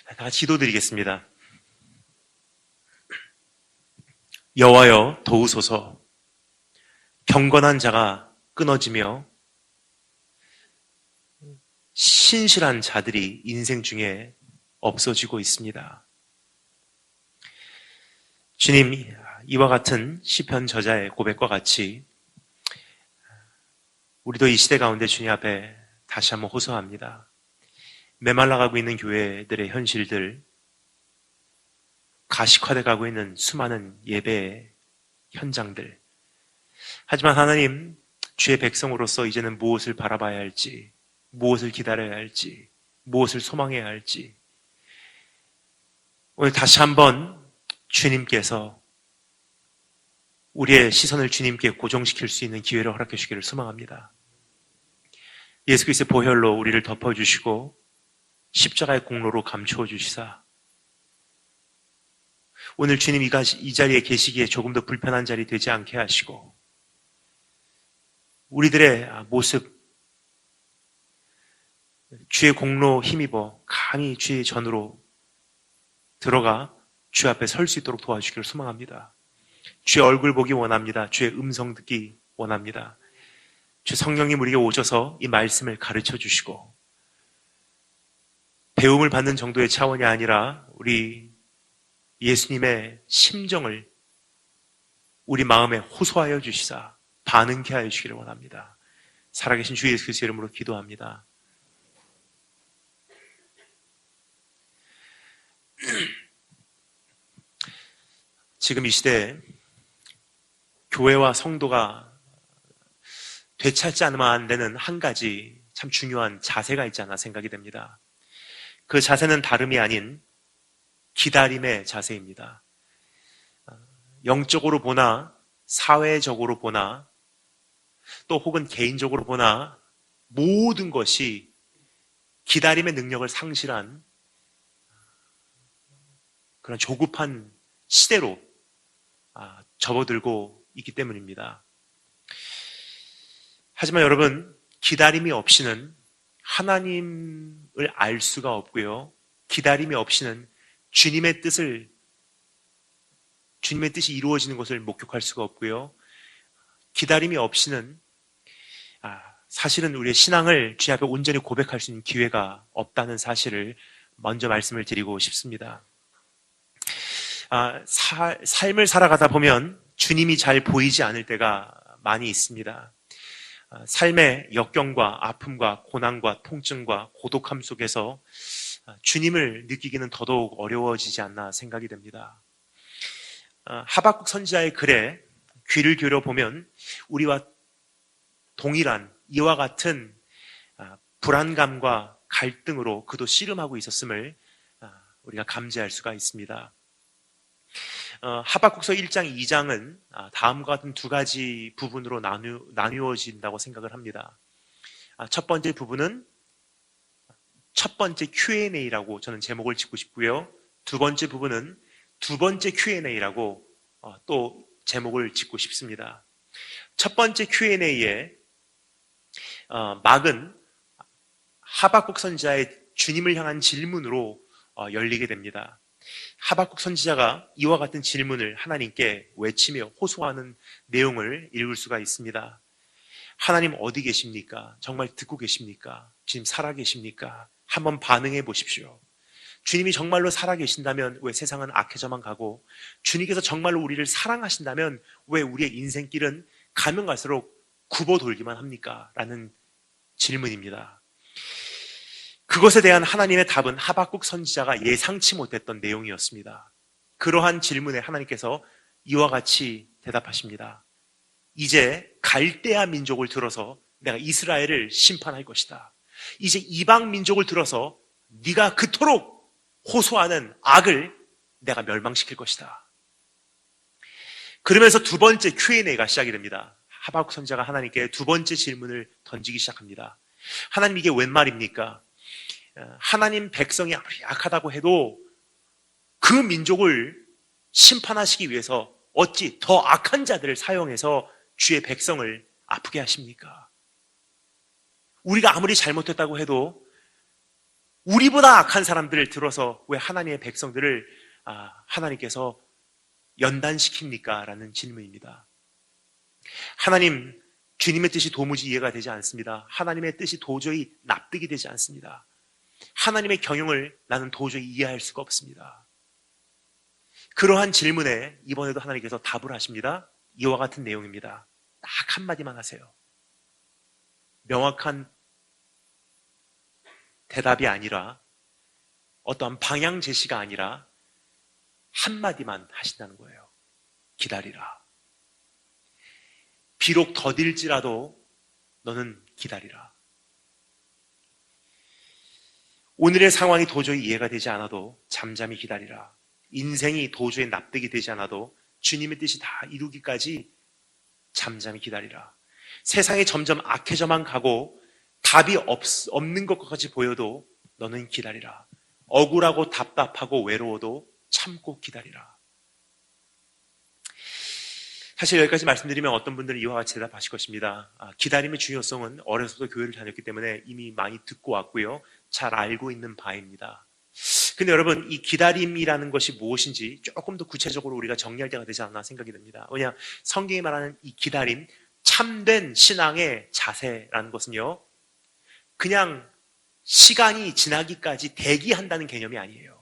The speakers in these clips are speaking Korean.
다 같이 기도드리겠습니다. 여호와여 도우소서. 경건한 자가 끊어지며 신실한 자들이 인생 중에 없어지고 있습니다. 주님, 이와 같은 시편 저자의 고백과 같이 우리도 이 시대 가운데 주님 앞에 다시 한번 호소합니다. 메말라가고 있는 교회들의 현실들, 가식화돼 가고 있는 수많은 예배의 현장들. 하지만 하나님, 주의 백성으로서 이제는 무엇을 바라봐야 할지, 무엇을 기다려야 할지, 무엇을 소망해야 할지, 오늘 다시 한번 주님께서 우리의 시선을 주님께 고정시킬 수 있는 기회를 허락해 주기를 소망합니다. 예수 그리스도의 보혈로 우리를 덮어주시고 십자가의 공로로 감추어 주시사 오늘 주님 이 자리에 계시기에 조금 더 불편한 자리 되지 않게 하시고 우리들의 모습, 주의 공로 힘입어 감히 주의 전으로 들어가 주 앞에 설 수 있도록 도와주기를 소망합니다. 주의 얼굴 보기 원합니다. 주의 음성 듣기 원합니다. 주 성령님 우리에게 오셔서 이 말씀을 가르쳐 주시고 배움을 받는 정도의 차원이 아니라 우리 예수님의 심정을 우리 마음에 호소하여 주시사 반응케 하여 주시기를 원합니다. 살아계신 주 예수 그리스도의 이름으로 기도합니다. 지금 이 시대에 교회와 성도가 되찾지 않으면 안 되는 한 가지 참 중요한 자세가 있지 않나 생각이 됩니다. 그 자세는 다름이 아닌 기다림의 자세입니다. 영적으로 보나 사회적으로 보나 또 혹은 개인적으로 보나 모든 것이 기다림의 능력을 상실한 그런 조급한 시대로 접어들고 있기 때문입니다. 하지만 여러분, 기다림이 없이는 하나님을 알 수가 없고요. 기다림이 없이는 주님의 뜻이 이루어지는 것을 목격할 수가 없고요. 기다림이 없이는 사실은 우리의 신앙을 주님 앞에 온전히 고백할 수 있는 기회가 없다는 사실을 먼저 말씀을 드리고 싶습니다. 삶을 살아가다 보면 주님이 잘 보이지 않을 때가 많이 있습니다. 삶의 역경과 아픔과 고난과 통증과 고독함 속에서 주님을 느끼기는 더더욱 어려워지지 않나 생각이 됩니다. 하박국 선지자의 글에 귀를 기울여보면 우리와 동일한 이와 같은 불안감과 갈등으로 그도 씨름하고 있었음을 우리가 감지할 수가 있습니다. 하박국서 1장, 2장은 다음과 같은 두 가지 부분으로 나누어진다고 생각을 합니다. 첫 번째 부분은 첫 번째 Q&A라고 저는 제목을 짓고 싶고요. 두 번째 부분은 두 번째 Q&A라고 또 제목을 짓고 싶습니다. 첫 번째 Q&A의 막은 하박국 선지자의 주님을 향한 질문으로 열리게 됩니다. 하박국 선지자가 이와 같은 질문을 하나님께 외치며 호소하는 내용을 읽을 수가 있습니다. 하나님 어디 계십니까? 정말 듣고 계십니까? 주님 살아 계십니까? 한번 반응해 보십시오. 주님이 정말로 살아 계신다면 왜 세상은 악해져만 가고, 주님께서 정말로 우리를 사랑하신다면 왜 우리의 인생길은 가면 갈수록 굽어 돌기만 합니까? 라는 질문입니다. 그것에 대한 하나님의 답은 하박국 선지자가 예상치 못했던 내용이었습니다. 그러한 질문에 하나님께서 이와 같이 대답하십니다. 이제 갈대아 민족을 들어서 내가 이스라엘을 심판할 것이다. 이제 이방 민족을 들어서 네가 그토록 호소하는 악을 내가 멸망시킬 것이다. 그러면서 두 번째 Q&A가 시작이 됩니다. 하박국 선지자가 하나님께 두 번째 질문을 던지기 시작합니다. 하나님, 이게 웬 말입니까? 하나님 백성이 아무리 약하다고 해도 그 민족을 심판하시기 위해서 어찌 더 악한 자들을 사용해서 주의 백성을 아프게 하십니까? 우리가 아무리 잘못했다고 해도 우리보다 악한 사람들을 들어서 왜 하나님의 백성들을 하나님께서 연단시킵니까? 라는 질문입니다. 하나님, 주님의 뜻이 도무지 이해가 되지 않습니다. 하나님의 뜻이 도저히 납득이 되지 않습니다. 하나님의 경영을 나는 도저히 이해할 수가 없습니다. 그러한 질문에 이번에도 하나님께서 답을 하십니다. 이와 같은 내용입니다. 딱 한마디만 하세요. 명확한 대답이 아니라 어떠한 방향 제시가 아니라 한마디만 하신다는 거예요. 기다리라. 비록 더딜지라도 너는 기다리라. 오늘의 상황이 도저히 이해가 되지 않아도 잠잠히 기다리라. 인생이 도저히 납득이 되지 않아도 주님의 뜻이 다 이루기까지 잠잠히 기다리라. 세상이 점점 악해져만 가고 답이 없는 것과 같이 보여도 너는 기다리라. 억울하고 답답하고 외로워도 참고 기다리라. 사실 여기까지 말씀드리면 어떤 분들은 이와 같이 대답하실 것입니다. 기다림의 중요성은 어려서부터 교회를 다녔기 때문에 이미 많이 듣고 왔고요. 잘 알고 있는 바입니다. 근데 여러분, 이 기다림이라는 것이 무엇인지 조금 더 구체적으로 우리가 정리할 때가 되지 않나 생각이 듭니다. 왜냐, 성경이 말하는 이 기다림, 참된 신앙의 자세라는 것은요, 그냥 시간이 지나기까지 대기한다는 개념이 아니에요.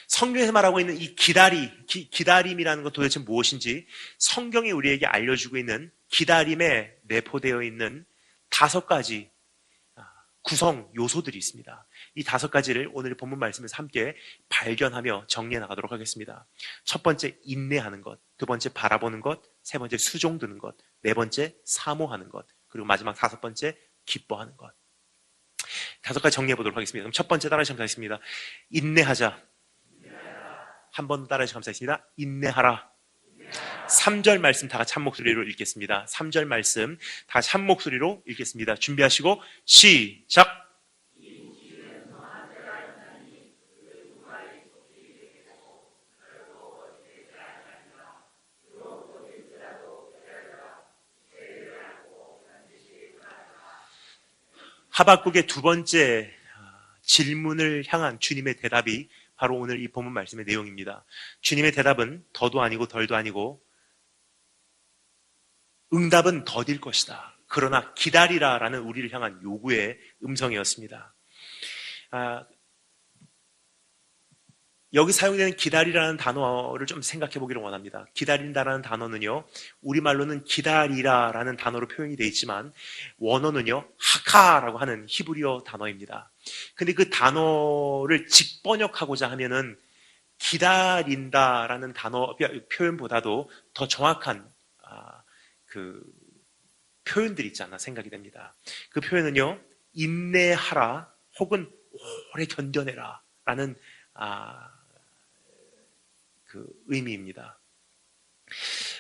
성경에서 말하고 있는 이 기다림이라는 것 도대체 무엇인지 성경이 우리에게 알려주고 있는 기다림에 내포되어 있는 5가지 구성 요소들이 있습니다. 이 5가지를 오늘 본문 말씀에서 함께 발견하며 정리해 나가도록 하겠습니다. 첫 번째, 인내하는 것. 두 번째, 바라보는 것. 세 번째, 수종드는 것. 네 번째, 사모하는 것. 그리고 마지막 5번째, 기뻐하는 것. 5가지 정리해 보도록 하겠습니다. 그럼 첫 번째 따라하시면 감사하겠습니다. 인내하자. 한 번 따라하시면 감사하겠습니다. 인내하라. 3절 말씀 다 같이 한 목소리로 읽겠습니다. 3절 말씀 다 같이 한 목소리로 읽겠습니다. 준비하시고 시작! 하박국의 두 번째 질문을 향한 주님의 대답이 바로 오늘 이 본문 말씀의 내용입니다. 주님의 대답은 더도 아니고 덜도 아니고 응답은 더딜 것이다. 그러나 기다리라라는 우리를 향한 요구의 음성이었습니다. 여기 사용되는 기다리라는 단어를 좀 생각해 보기를 원합니다. 기다린다라는 단어는요, 우리말로는 기다리라라는 단어로 표현이 되어 있지만 원어는요, 하카라고 하는 히브리어 단어입니다. 근데 그 단어를 직번역하고자 하면은 기다린다라는 단어 표현보다도 더 정확한 그 표현들이 있지 않나 생각이 됩니다. 그 표현은요, 인내하라 혹은 오래 견뎌내라 라는 그 의미입니다.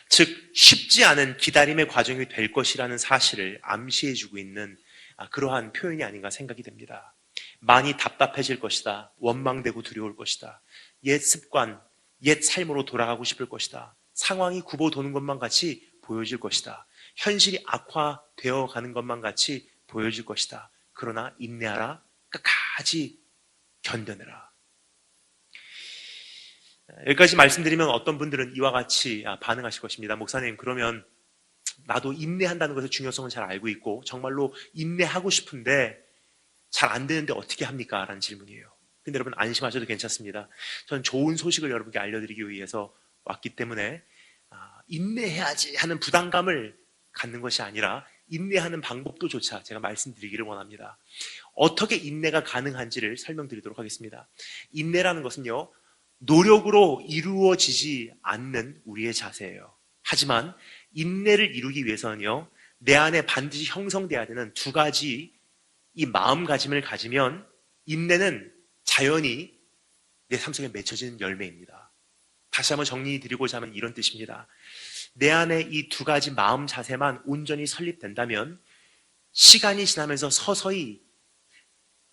즉 쉽지 않은 기다림의 과정이 될 것이라는 사실을 암시해주고 있는 그러한 표현이 아닌가 생각이 됩니다. 많이 답답해질 것이다. 원망되고 두려울 것이다. 옛 습관, 옛 삶으로 돌아가고 싶을 것이다. 상황이 굽어 도는 것만 같이 보여질 것이다. 현실이 악화되어 가는 것만 같이 보여질 것이다. 그러나 인내하라. 끝까지 견뎌내라. 여기까지 말씀드리면 어떤 분들은 이와 같이 반응하실 것입니다. 목사님, 그러면 나도 인내한다는 것의 중요성은 잘 알고 있고 정말로 인내하고 싶은데 잘 안 되는데 어떻게 합니까? 라는 질문이에요. 근데 여러분 안심하셔도 괜찮습니다. 저는 좋은 소식을 여러분께 알려드리기 위해서 왔기 때문에 인내해야지 하는 부담감을 갖는 것이 아니라 인내하는 방법도 조차 제가 말씀드리기를 원합니다. 어떻게 인내가 가능한지를 설명드리도록 하겠습니다. 인내라는 것은요, 노력으로 이루어지지 않는 우리의 자세예요. 하지만 인내를 이루기 위해서는요, 내 안에 반드시 형성돼야 되는 2가지 이 마음가짐을 가지면 인내는 자연히 내 삶 속에 맺혀지는 열매입니다. 다시 한번 정리드리고자 하면 이런 뜻입니다. 내 안에 이 2가지 마음 자세만 온전히 설립된다면 시간이 지나면서 서서히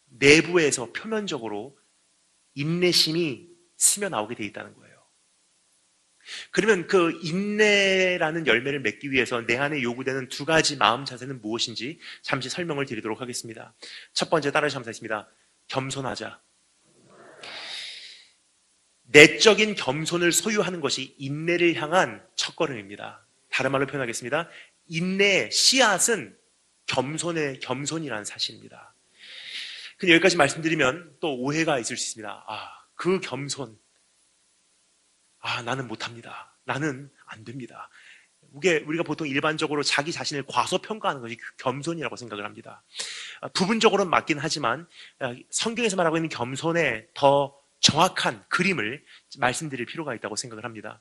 내부에서 표면적으로 인내심이 스며나오게 돼 있다는 거예요. 그러면 그 인내라는 열매를 맺기 위해서 내 안에 요구되는 두 가지 마음 자세는 무엇인지 잠시 설명을 드리도록 하겠습니다. 첫 번째, 따라서 감사했습니다. 겸손하자. 내적인 겸손을 소유하는 것이 인내를 향한 첫걸음입니다. 다른 말로 표현하겠습니다. 인내의 씨앗은 겸손이라는 사실입니다. 근데 여기까지 말씀드리면 또 오해가 있을 수 있습니다. 그 겸손. 나는 못합니다. 나는 안 됩니다. 우리가 보통 일반적으로 자기 자신을 과소평가하는 것이 겸손이라고 생각을 합니다. 부분적으로는 맞긴 하지만 성경에서 말하고 있는 겸손의 더 정확한 그림을 말씀드릴 필요가 있다고 생각을 합니다.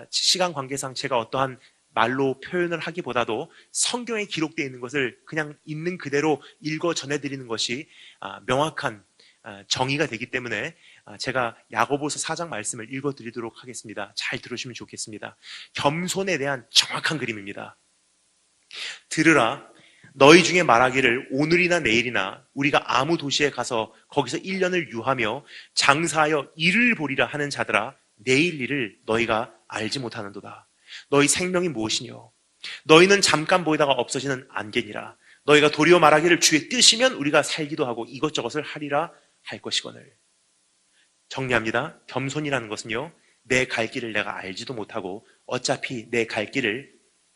시간 관계상 제가 어떠한 말로 표현을 하기보다도 성경에 기록되어 있는 것을 그냥 있는 그대로 읽어 전해드리는 것이 명확한 정의가 되기 때문에 제가 야고보서 4장 말씀을 읽어드리도록 하겠습니다. 잘 들으시면 좋겠습니다. 겸손에 대한 정확한 그림입니다. 들으라, 너희 중에 말하기를 오늘이나 내일이나 우리가 아무 도시에 가서 거기서 1년을 유하며 장사하여 일을 보리라 하는 자들아, 내일 일을 너희가 알지 못하는도다. 너희 생명이 무엇이뇨? 너희는 잠깐 보이다가 없어지는 안개니라. 너희가 도리어 말하기를 주의 뜻이면 우리가 살기도 하고 이것저것을 하리라 할 것이거늘. 정리합니다. 겸손이라는 것은요, 내 갈 길을 내가 알지도 못하고 어차피 내 갈 길을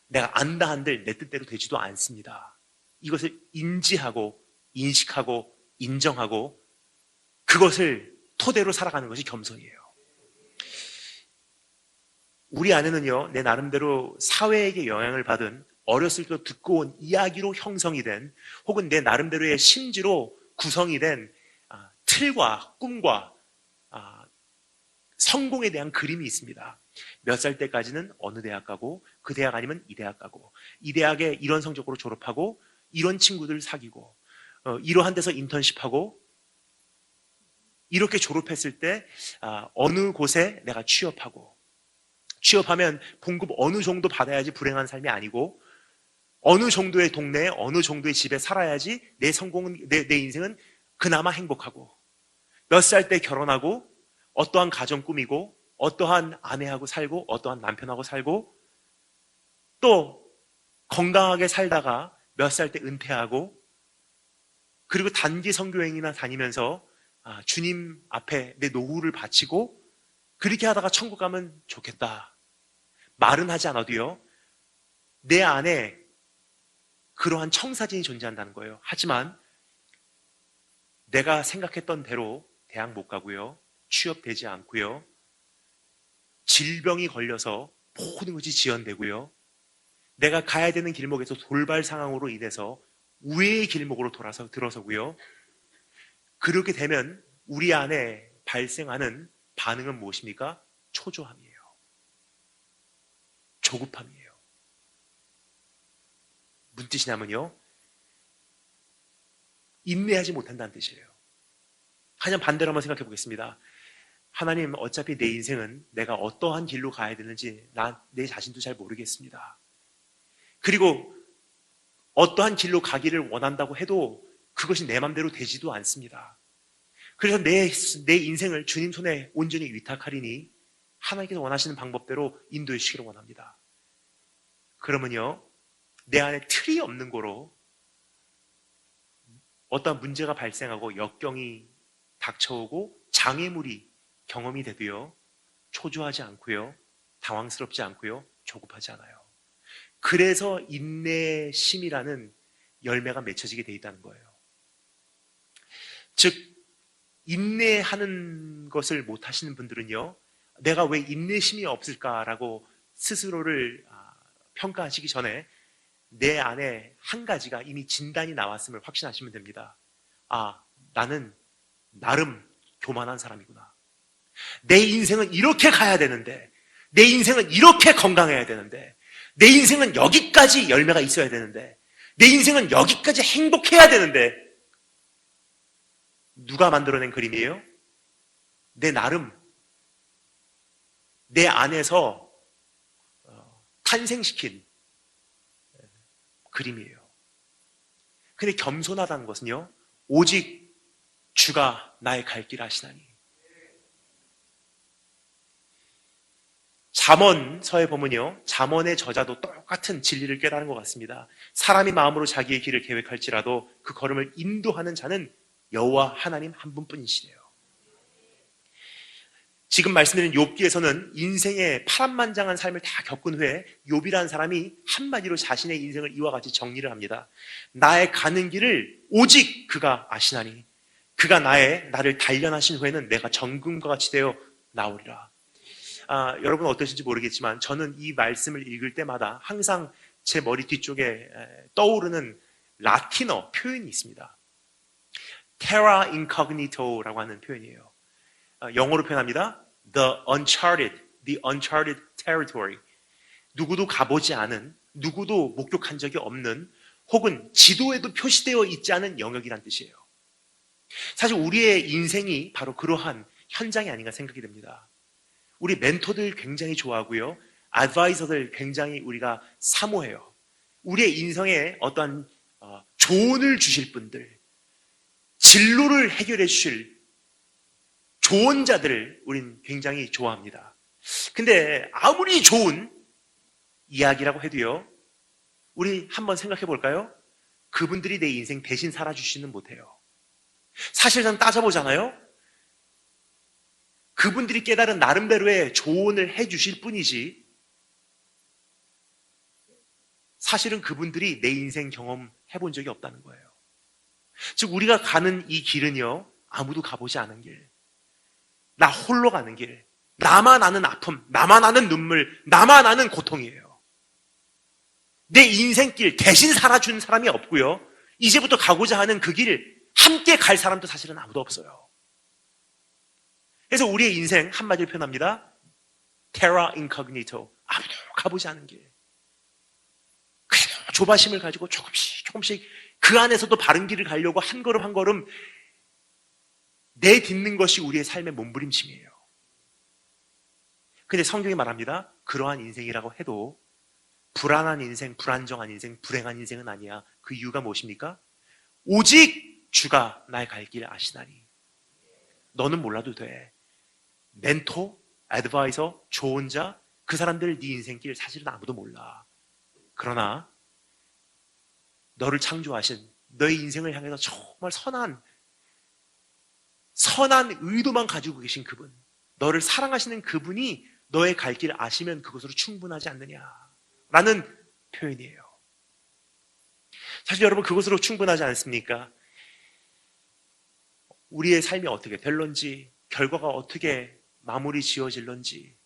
내가 안다 한들 내 뜻대로 되지도 않습니다. 이것을 인지하고 인식하고 인정하고 그것을 토대로 살아가는 것이 겸손이에요. 우리 안에는요, 내 나름대로 사회에게 영향을 받은 어렸을 때 듣고 온 이야기로 형성이 된 혹은 내 나름대로의 심지로 구성이 된 틀과 꿈과 성공에 대한 그림이 있습니다. 몇 살 때까지는 어느 대학 가고 그 대학 아니면 이 대학 가고 이 대학에 이런 성적으로 졸업하고 이런 친구들 사귀고 이러한 데서 인턴십하고 이렇게 졸업했을 때 어느 곳에 내가 취업하면 봉급 어느 정도 받아야지 불행한 삶이 아니고 어느 정도의 동네에 어느 정도의 집에 살아야지 내 인생은 그나마 행복하고 몇 살 때 결혼하고 어떠한 가정 꾸미고 어떠한 아내하고 살고 어떠한 남편하고 살고 또 건강하게 살다가 몇 살 때 은퇴하고 그리고 단기 선교행이나 다니면서 주님 앞에 내 노후를 바치고 그렇게 하다가 천국 가면 좋겠다. 말은 하지 않아도요. 내 안에 그러한 청사진이 존재한다는 거예요. 하지만 내가 생각했던 대로 대학 못 가고요. 취업되지 않고요. 질병이 걸려서 모든 것이 지연되고요. 내가 가야 되는 길목에서 돌발 상황으로 인해서 우회의 길목으로 들어서고요. 그렇게 되면 우리 안에 발생하는 반응은 무엇입니까? 초조함이에요. 조급함이에요. 무슨 뜻이냐면요. 인내하지 못한다는 뜻이에요. 하지만 반대로 한번 생각해 보겠습니다. 하나님, 어차피 내 인생은 내가 어떠한 길로 가야 되는지 내 자신도 잘 모르겠습니다. 그리고 어떠한 길로 가기를 원한다고 해도 그것이 내 맘대로 되지도 않습니다. 그래서 내 인생을 주님 손에 온전히 위탁하리니 하나님께서 원하시는 방법대로 인도해 주시기를 원합니다. 그러면요, 내 안에 틀이 없는 거로 어떤 문제가 발생하고 역경이 닥쳐오고 장애물이 경험이 돼도요, 초조하지 않고요, 당황스럽지 않고요, 조급하지 않아요. 그래서 인내심이라는 열매가 맺혀지게 돼 있다는 거예요. 즉, 인내하는 것을 못 하시는 분들은요, 내가 왜 인내심이 없을까라고 스스로를 평가하시기 전에 내 안에 한 가지가 이미 진단이 나왔음을 확신하시면 됩니다. 나는 나름 교만한 사람이구나. 내 인생은 이렇게 가야 되는데, 내 인생은 이렇게 건강해야 되는데, 내 인생은 여기까지 열매가 있어야 되는데, 내 인생은 여기까지 행복해야 되는데, 누가 만들어낸 그림이에요? 내 나름, 내 안에서 탄생시킨 그림이에요. 근데 겸손하다는 것은요, 오직 주가 나의 갈 길 아시나니. 잠언서에 보면요, 잠언의 저자도 똑같은 진리를 깨달은 것 같습니다. 사람이 마음으로 자기의 길을 계획할지라도 그 걸음을 인도하는 자는 여호와 하나님 한 분뿐이시래요. 지금 말씀드린 욥기에서는 인생의 파란만장한 삶을 다 겪은 후에 욥이라는 사람이 한마디로 자신의 인생을 이와 같이 정리를 합니다. 나의 가는 길을 오직 그가 아시나니 그가 나를 단련하신 후에는 내가 정금과 같이 되어 나오리라. 여러분 어떠신지 모르겠지만 저는 이 말씀을 읽을 때마다 항상 제 머리 뒤쪽에 떠오르는 라틴어 표현이 있습니다. terra incognito라고 하는 표현이에요. 영어로 표현합니다. The uncharted territory. 누구도 가보지 않은, 누구도 목격한 적이 없는, 혹은 지도에도 표시되어 있지 않은 영역이란 뜻이에요. 사실 우리의 인생이 바로 그러한 현장이 아닌가 생각이 됩니다. 우리 멘토들 굉장히 좋아하고요. advisor들 굉장히 우리가 사모해요. 우리의 인생에 어떤 조언을 주실 분들, 진로를 해결해 주실 조언자들을 우린 굉장히 좋아합니다. 근데 아무리 좋은 이야기라고 해도요, 우리 한번 생각해 볼까요? 그분들이 내 인생 대신 살아주지는 못해요. 사실 좀 따져보잖아요. 그분들이 깨달은 나름대로의 조언을 해주실 뿐이지 사실은 그분들이 내 인생 경험해본 적이 없다는 거예요. 즉 우리가 가는 이 길은요, 아무도 가보지 않은 길, 나 홀로 가는 길, 나만 아는 아픔, 나만 아는 눈물, 나만 아는 고통이에요. 내 인생길 대신 살아준 사람이 없고요, 이제부터 가고자 하는 그 길 함께 갈 사람도 사실은 아무도 없어요. 그래서 우리의 인생 한마디로 표현합니다. terra incognito. 아무도 가보지 않은 길. 그래도 조바심을 가지고 조금씩 그 안에서도 바른 길을 가려고 한 걸음 한 걸음 내딛는 것이 우리의 삶의 몸부림침이에요. 근데 성경이 말합니다. 그러한 인생이라고 해도 불안한 인생, 불안정한 인생, 불행한 인생은 아니야. 그 이유가 무엇입니까? 오직 주가 나의 갈 길 아시나니. 너는 몰라도 돼. 멘토, 애드바이서, 조언자, 그 사람들 네 인생길 사실은 아무도 몰라. 그러나 너를 창조하신, 너의 인생을 향해서 정말 선한 의도만 가지고 계신 그분, 너를 사랑하시는 그분이 너의 갈 길 아시면 그것으로 충분하지 않느냐라는 표현이에요. 사실 여러분 그것으로 충분하지 않습니까? 우리의 삶이 어떻게 될런지, 결과가 어떻게 마무리 지어질런지,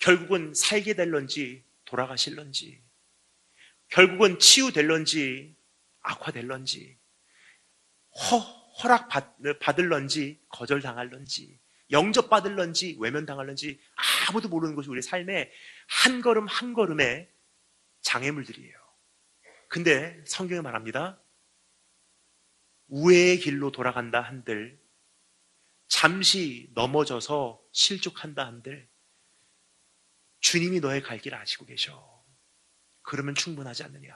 결국은 살게 될런지 돌아가실런지, 결국은 치유될런지 악화될런지, 허락받을런지 거절당할런지, 영접받을런지 외면당할런지 아무도 모르는 것이 우리의 삶의 한 걸음 한 걸음의 장애물들이에요. 근데 성경이 말합니다. 우회의 길로 돌아간다 한들, 잠시 넘어져서 실족한다 한들 주님이 너의 갈 길 아시고 계셔. 그러면 충분하지 않느냐.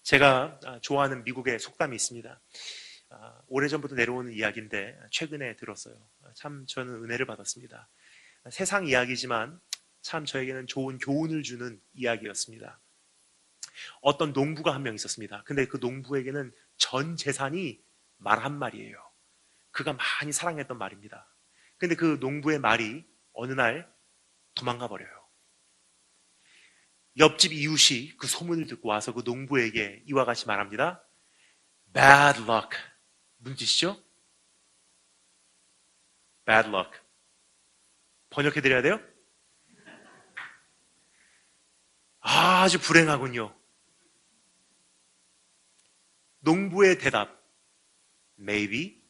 제가 좋아하는 미국의 속담이 있습니다. 오래전부터 내려오는 이야기인데 최근에 들었어요. 참 저는 은혜를 받았습니다. 세상 이야기지만 참 저에게는 좋은 교훈을 주는 이야기였습니다. 어떤 농부가 한 명 있었습니다. 근데 그 농부에게는 전 재산이 말 한 마리예요. 그가 많이 사랑했던 말입니다. 근데 그 농부의 말이 어느 날 도망가 버려요. 옆집 이웃이 그 소문을 듣고 와서 그 농부에게 이와 같이 말합니다. Bad luck. 무슨 뜻이죠? Bad luck. 번역해드려야 돼요? 아주 불행하군요. 농부의 대답, maybe?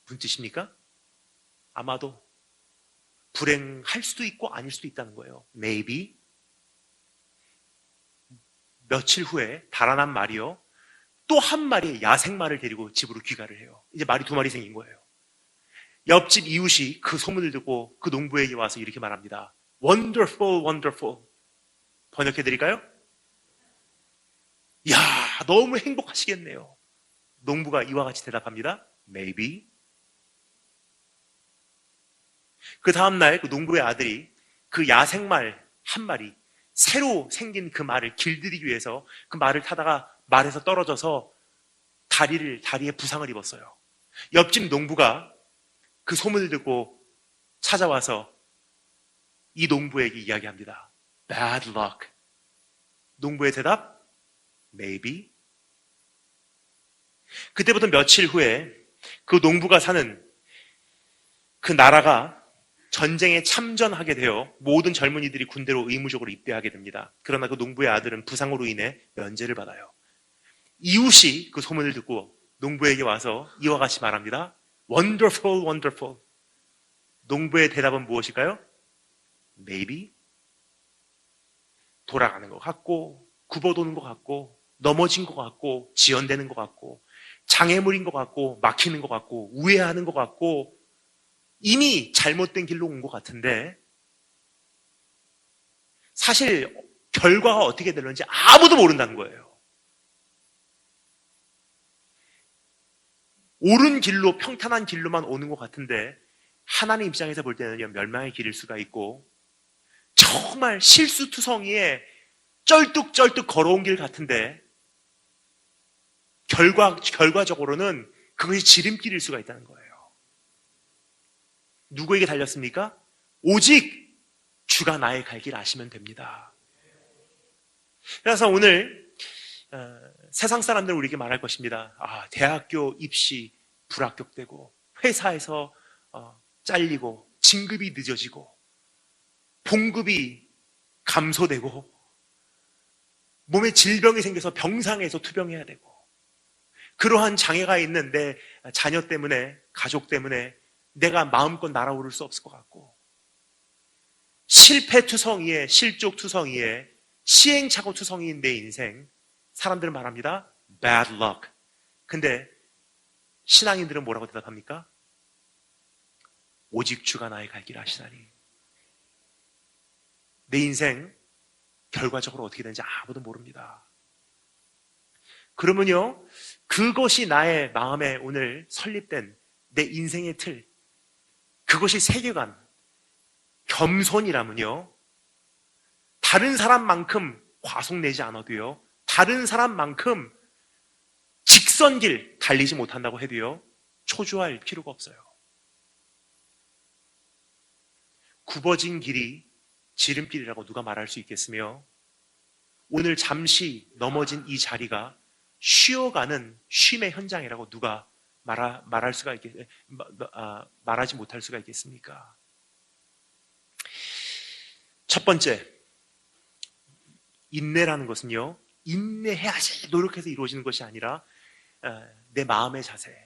무슨 뜻입니까? 아마도 불행할 수도 있고 아닐 수도 있다는 거예요. maybe? 며칠 후에 달아난 말이요, 또 한 마리의 야생말을 데리고 집으로 귀가를 해요. 이제 말이 두 마리 생긴 거예요. 옆집 이웃이 그 소문을 듣고 그 농부에게 와서 이렇게 말합니다. Wonderful, wonderful. 번역해드릴까요? 이야, 너무 행복하시겠네요. 농부가 이와 같이 대답합니다. Maybe. 그 다음날 그 농부의 아들이 그 야생말 한 마리, 새로 생긴 그 말을 길들이기 위해서 그 말을 타다가 말에서 떨어져서 다리에 부상을 입었어요. 옆집 농부가 그 소문을 듣고 찾아와서 이 농부에게 이야기합니다. Bad luck. 농부의 대답, Maybe. 그때부터 며칠 후에 그 농부가 사는 그 나라가 전쟁에 참전하게 되어 모든 젊은이들이 군대로 의무적으로 입대하게 됩니다. 그러나 그 농부의 아들은 부상으로 인해 면제를 받아요. 이웃이 그 소문을 듣고 농부에게 와서 이와 같이 말합니다. Wonderful, wonderful. 농부의 대답은 무엇일까요? Maybe. 돌아가는 것 같고, 굽어도는 것 같고, 넘어진 것 같고, 지연되는 것 같고, 장애물인 것 같고, 막히는 것 같고, 우회하는 것 같고, 이미 잘못된 길로 온 것 같은데 사실 결과가 어떻게 되는지 아무도 모른다는 거예요. 옳은 길로, 평탄한 길로만 오는 것 같은데 하나님 입장에서 볼 때는 멸망의 길일 수가 있고 정말 실수투성이에 쩔뚝쩔뚝 걸어온 길 같은데 결과적으로는 그것이 지름길일 수가 있다는 거예요. 누구에게 달렸습니까? 오직 주가 나의 갈 길 아시면 됩니다. 그래서 오늘 세상 사람들은 우리에게 말할 것입니다. 대학교 입시 불합격되고 회사에서 잘리고 진급이 늦어지고 봉급이 감소되고 몸에 질병이 생겨서 병상에서 투병해야 되고 그러한 장애가 있는 내 자녀 때문에 가족 때문에 내가 마음껏 날아오를 수 없을 것 같고 실패투성이에 실족투성이에 시행착오투성이인 내 인생 사람들은 말합니다. Bad luck. 근데 신앙인들은 뭐라고 대답합니까? 오직 주가 나의 갈 길 아시나니. 내 인생 결과적으로 어떻게 되는지 아무도 모릅니다. 그러면요 그것이 나의 마음에 오늘 설립된 내 인생의 틀 그것이 세계관, 겸손이라면요. 다른 사람만큼 과속내지 않아도요. 다른 사람만큼 직선길 달리지 못한다고 해도요. 초조할 필요가 없어요. 굽어진 길이 지름길이라고 누가 말할 수 있겠으며 오늘 잠시 넘어진 이 자리가 쉬어가는 쉼의 현장이라고 누가 말하지 못할 수가 있겠습니까? 첫 번째, 인내라는 것은요, 인내해야지 노력해서 이루어지는 것이 아니라 내 마음의 자세,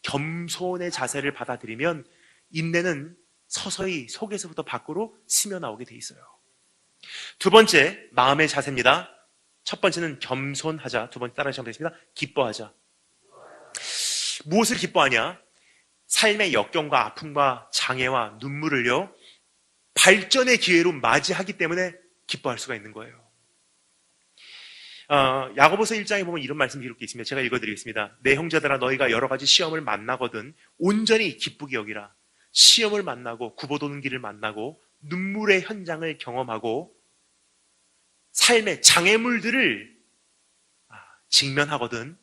겸손의 자세를 받아들이면 인내는 서서히 속에서부터 밖으로 스며나오게 돼 있어요. 두 번째, 마음의 자세입니다. 첫 번째는 겸손하자. 두 번째 따라하시면 되겠습니다. 기뻐하자. 무엇을 기뻐하냐? 삶의 역경과 아픔과 장애와 눈물을요 발전의 기회로 맞이하기 때문에 기뻐할 수가 있는 거예요. 야고보서 1장에 보면 이런 말씀이 기록되어 있습니다. 제가 읽어드리겠습니다. 내 형제들아 너희가 여러 가지 시험을 만나거든 온전히 기쁘게 여기라. 시험을 만나고 굽어도는 길을 만나고 눈물의 현장을 경험하고 삶의 장애물들을 직면하거든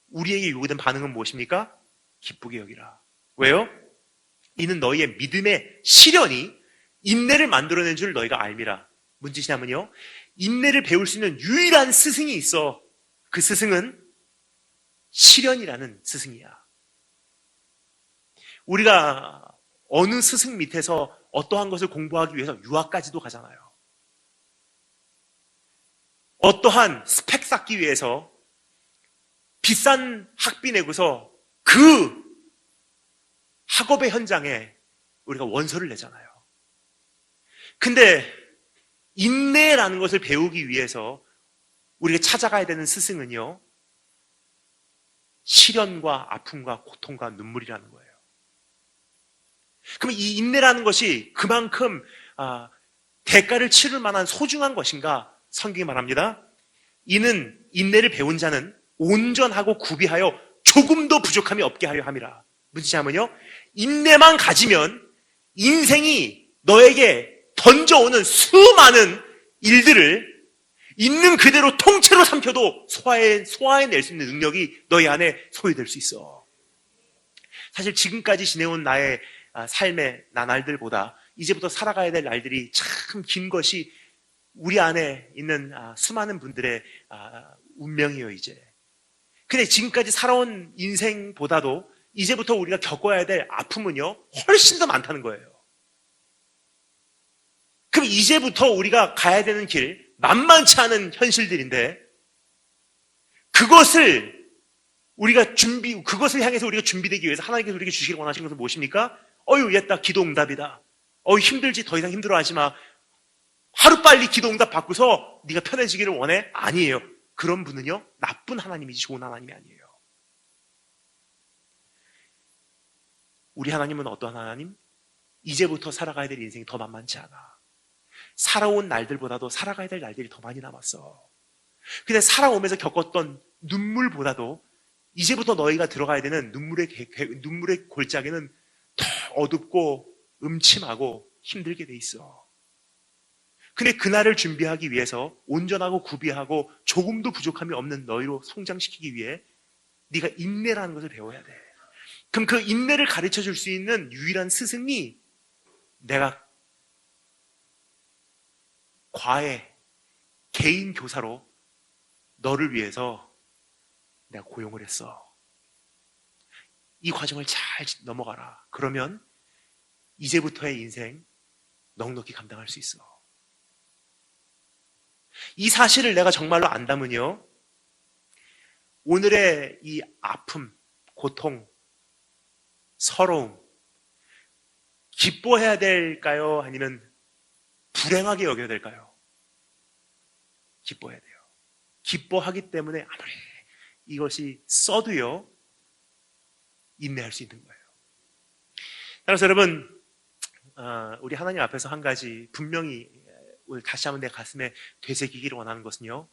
우리에게 요구된 반응은 무엇입니까? 기쁘게 여기라. 왜요? 이는 너희의 믿음의 시련이 인내를 만들어낸 줄 너희가 알미라. 무슨 뜻이냐면요. 인내를 배울 수 있는 유일한 스승이 있어. 그 스승은 시련이라는 스승이야. 우리가 어느 스승 밑에서 어떠한 것을 공부하기 위해서 유학까지도 가잖아요. 어떠한 스펙 쌓기 위해서 비싼 학비 내고서 그 학업의 현장에 우리가 원서를 내잖아요. 근데 인내라는 것을 배우기 위해서 우리가 찾아가야 되는 스승은요, 시련과 아픔과 고통과 눈물이라는 거예요. 그럼 이 인내라는 것이 그만큼 대가를 치를 만한 소중한 것인가? 성경이 말합니다. 이는 인내를 배운 자는 온전하고 구비하여 조금도 부족함이 없게 하려 함이라. 무슨 뜻이냐면요, 인내만 가지면 인생이 너에게 던져오는 수많은 일들을 있는 그대로 통째로 삼켜도 소화해낼 수 있는 능력이 너희 안에 소유될 수 있어. 사실 지금까지 지내온 나의 삶의 나날들보다 이제부터 살아가야 될 날들이 참 긴 것이 우리 안에 있는 수많은 분들의 운명이에요, 이제. 근데 지금까지 살아온 인생보다도 이제부터 우리가 겪어야 될 아픔은요, 훨씬 더 많다는 거예요. 그럼 이제부터 우리가 가야 되는 길, 만만치 않은 현실들인데, 그것을 향해서 우리가 준비되기 위해서 하나님께서 우리에게 주시기를 원하시는 것은 무엇입니까? 얘다 기도 응답이다. 힘들지, 더 이상 힘들어하지 마. 하루빨리 기도 응답 받고서 네가 편해지기를 원해? 아니에요. 그런 분은요, 나쁜 하나님이지 좋은 하나님이 아니에요. 우리 하나님은 어떠한 하나님? 이제부터 살아가야 될 인생이 더 만만치 않아. 살아온 날들보다도 살아가야 될 날들이 더 많이 남았어. 근데 살아오면서 겪었던 눈물보다도 이제부터 너희가 들어가야 되는 눈물의 골짜기는 더 어둡고 음침하고 힘들게 돼 있어. 근데 그날을 준비하기 위해서 온전하고 구비하고 조금도 부족함이 없는 너희로 성장시키기 위해 네가 인내라는 것을 배워야 돼. 그럼 그 인내를 가르쳐 줄 수 있는 유일한 스승이 내가 과외 개인 교사로 너를 위해서 내가 고용을 했어. 이 과정을 잘 넘어가라. 그러면 이제부터의 인생 넉넉히 감당할 수 있어. 이 사실을 내가 정말로 안다면요, 오늘의 이 아픔, 고통, 서러움, 기뻐해야 될까요? 아니면 불행하게 여겨야 될까요? 기뻐해야 돼요. 기뻐하기 때문에 아무리 이것이 써도요, 인내할 수 있는 거예요. 따라서 여러분, 우리 하나님 앞에서 한 가지 분명히 오늘 다시 한번 내 가슴에 되새기기를 원하는 것은요,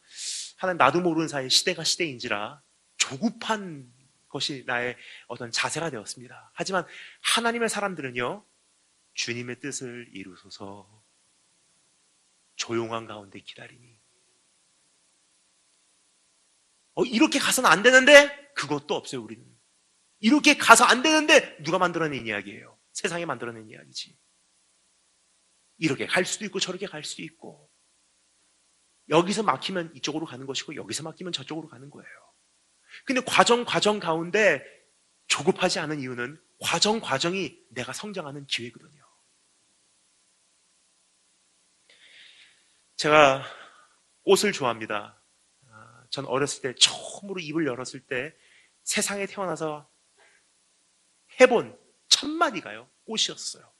하나님, 나도 모르는 사이에 시대가 시대인지라 조급한 것이 나의 어떤 자세가 되었습니다. 하지만 하나님의 사람들은요, 주님의 뜻을 이루소서 조용한 가운데 기다리니. 이렇게 가서는 안 되는데 그것도 없어요. 우리는 이렇게 가서 안 되는데 누가 만들어낸 이야기예요? 세상이 만들어낸 이야기지. 이렇게 갈 수도 있고 저렇게 갈 수도 있고, 여기서 막히면 이쪽으로 가는 것이고 여기서 막히면 저쪽으로 가는 거예요. 근데 과정 가운데 조급하지 않은 이유는 과정이 내가 성장하는 기회거든요. 제가 꽃을 좋아합니다. 전 어렸을 때 처음으로 입을 열었을 때 세상에 태어나서 해본 첫 마디가요, 꽃이었어요.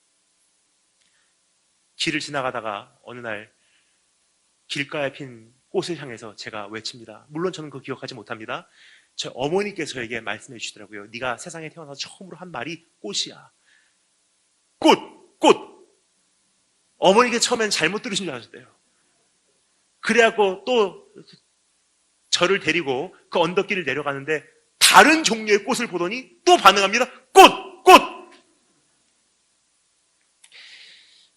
길을 지나가다가 어느 날 길가에 핀 꽃을 향해서 제가 외칩니다. 물론 저는 그거 기억하지 못합니다. 저 어머니께서 저에게 말씀해 주시더라고요. 네가 세상에 태어나서 처음으로 한 말이 꽃이야. 꽃. 어머니가 처음엔 잘못 들으신 줄 아셨대요. 그래갖고 또 저를 데리고 그 언덕길을 내려가는데 다른 종류의 꽃을 보더니 또 반응합니다. 꽃!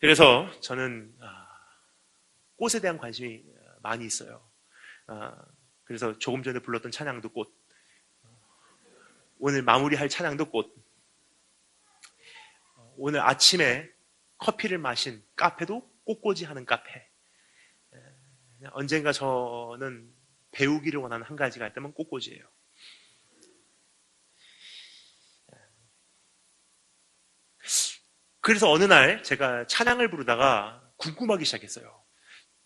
그래서 저는 꽃에 대한 관심이 많이 있어요. 그래서 조금 전에 불렀던 찬양도 꽃, 오늘 마무리할 찬양도 꽃, 오늘 아침에 커피를 마신 카페도 꽃꽂이 하는 카페. 언젠가 저는 배우기를 원하는 한 가지가 있다면 꽃꽂이예요. 그래서 어느 날 제가 찬양을 부르다가 궁금하기 시작했어요.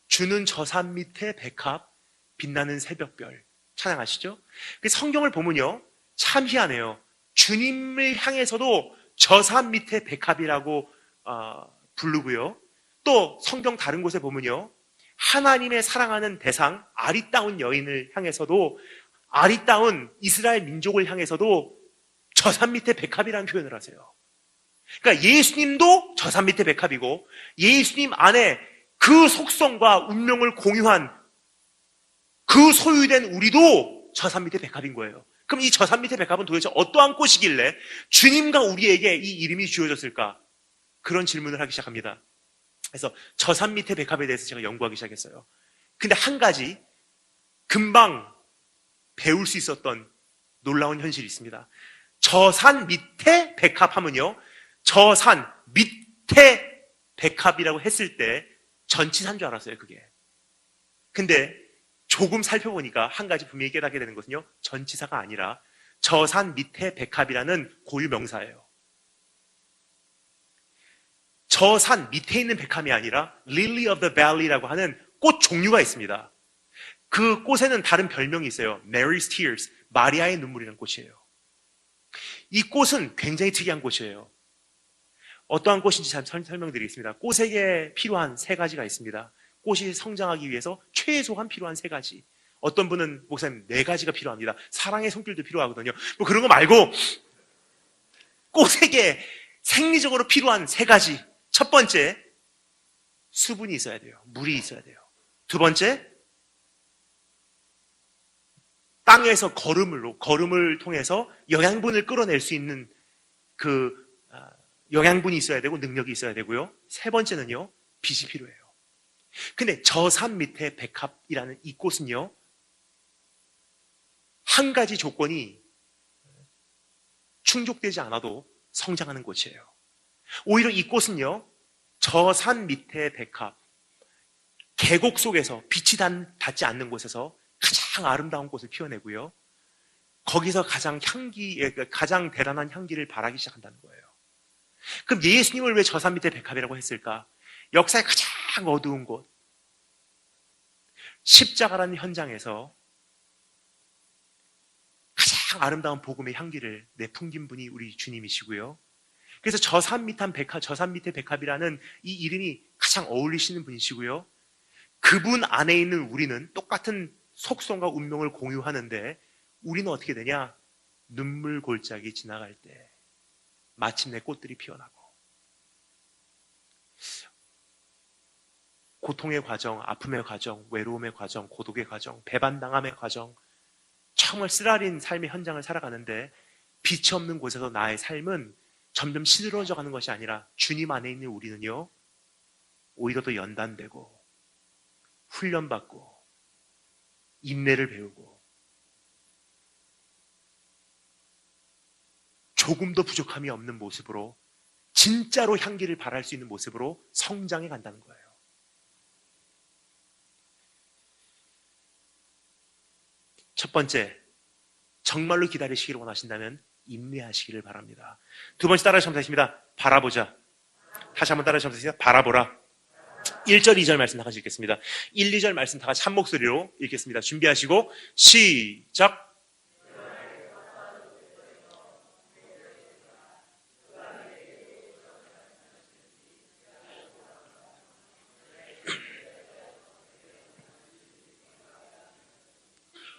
주는 저 산 밑에 백합, 빛나는 새벽별. 찬양하시죠? 성경을 보면요, 참 희한해요. 주님을 향해서도 저 산 밑에 백합이라고 부르고요. 또 성경 다른 곳에 보면요, 하나님의 사랑하는 대상, 아리따운 여인을 향해서도, 아리따운 이스라엘 민족을 향해서도 저 산 밑에 백합이라는 표현을 하세요. 그러니까 예수님도 저 산 밑에 백합이고, 예수님 안에 그 속성과 운명을 공유한 그 소유된 우리도 저 산 밑에 백합인 거예요. 그럼 이 저 산 밑의 백합은 도대체 어떠한 꽃이길래 주님과 우리에게 이 이름이 주어졌을까? 그런 질문을 하기 시작합니다. 그래서 저 산 밑의 백합에 대해서 제가 연구하기 시작했어요. 근데 한 가지 금방 배울 수 있었던 놀라운 현실이 있습니다. 저 산 밑에 백합 하면요, 저 산 밑에 백합이라고 했을 때 전치사인 줄 알았어요, 그게. 근데 조금 살펴보니까 한 가지 분명히 깨닫게 되는 것은요, 전치사가 아니라 저 산 밑에 백합이라는 고유 명사예요. 저 산 밑에 있는 백합이 아니라 Lily of the Valley라고 하는 꽃 종류가 있습니다. 그 꽃에는 다른 별명이 있어요. Mary's Tears, 마리아의 눈물이라는 꽃이에요. 이 꽃은 굉장히 특이한 꽃이에요. 어떠한 꽃인지 잘 설명드리겠습니다. 꽃에게 필요한 세 가지가 있습니다. 꽃이 성장하기 위해서 최소한 필요한 세 가지. 어떤 분은 목사님 네 가지가 필요합니다. 사랑의 손길도 필요하거든요. 뭐 그런 거 말고 꽃에게 생리적으로 필요한 세 가지. 첫 번째, 수분이 있어야 돼요. 물이 있어야 돼요. 두 번째, 땅에서 거름을 통해서 영양분을 끌어낼 수 있는 그 영양분이 있어야 되고 능력이 있어야 되고요. 세 번째는요, 빛이 필요해요. 근데 저 산 밑에 백합이라는 이 꽃은요, 한 가지 조건이 충족되지 않아도 성장하는 꽃이에요. 오히려 이 꽃은요, 저 산 밑에 백합, 계곡 속에서 빛이 닿지 않는 곳에서 가장 아름다운 꽃을 피워내고요, 거기서 가장 대단한 향기를 발하기 시작한다는 거예요. 그럼 예수님을 왜 저 산 밑에 백합이라고 했을까? 역사의 가장 어두운 곳, 십자가라는 현장에서 가장 아름다운 복음의 향기를 내풍긴 분이 우리 주님이시고요. 그래서 저 산 밑에 백합이라는 이 이름이 가장 어울리시는 분이시고요. 그분 안에 있는 우리는 똑같은 속성과 운명을 공유하는데, 우리는 어떻게 되냐? 눈물 골짜기 지나갈 때 마침내 꽃들이 피어나고, 고통의 과정, 아픔의 과정, 외로움의 과정, 고독의 과정, 배반당함의 과정, 정말 쓰라린 삶의 현장을 살아가는데 빛이 없는 곳에서 나의 삶은 점점 시들어져 가는 것이 아니라 주님 안에 있는 우리는요, 오히려 더 연단되고 훈련받고 인내를 배우고 조금도 부족함이 없는 모습으로, 진짜로 향기를 발할 수 있는 모습으로 성장해 간다는 거예요. 첫 번째, 정말로 기다리시기를 원하신다면 인내하시기를 바랍니다. 두 번째, 따라서 첨사했습니다. 바라보자. 다시 한번 따라서 첨사했습니다. 바라보라. 1절, 2절 말씀 다 같이 읽겠습니다. 1, 2절 말씀 다 같이 한 목소리로 읽겠습니다. 준비하시고 시작.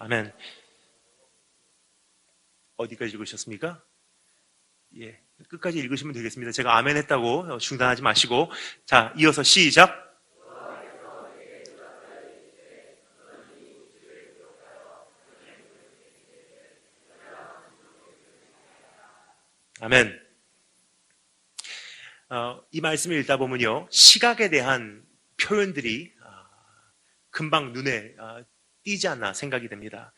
아멘. 어디까지 읽으셨습니까? 예, 끝까지 읽으시면 되겠습니다. 제가 아멘 했다고 중단하지 마시고, 자, 이어서 시작. 아멘. 이 말씀을 읽다 보면요, 시각에 대한 표현들이 금방 눈에 띄지 않나 생각이 됩니다.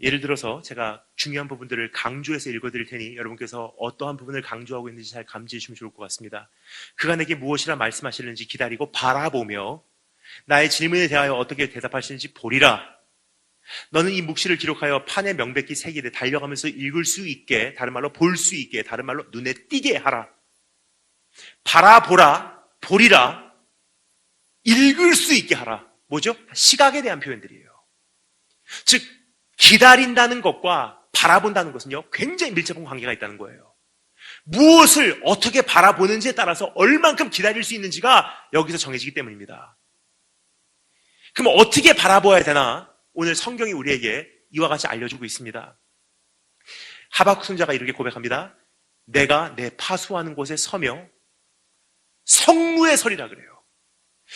예를 들어서 제가 중요한 부분들을 강조해서 읽어드릴 테니 여러분께서 어떠한 부분을 강조하고 있는지 잘 감지해 주시면 좋을 것 같습니다. 그가 내게 무엇이라 말씀하시는지 기다리고 바라보며 나의 질문에 대하여 어떻게 대답하시는지 보리라. 너는 이 묵시를 기록하여 판에 명백히 새기되 달려가면서 읽을 수 있게, 다른 말로 볼 수 있게, 다른 말로 눈에 띄게 하라. 바라보라, 보리라, 읽을 수 있게 하라. 뭐죠? 시각에 대한 표현들이에요. 즉, 기다린다는 것과 바라본다는 것은요, 굉장히 밀접한 관계가 있다는 거예요. 무엇을 어떻게 바라보는지에 따라서 얼만큼 기다릴 수 있는지가 여기서 정해지기 때문입니다. 그럼 어떻게 바라봐야 되나? 오늘 성경이 우리에게 이와 같이 알려주고 있습니다. 하박국 선지자가 이렇게 고백합니다. 내가 내 파수하는 곳에 서며 성루에 서리라 그래요.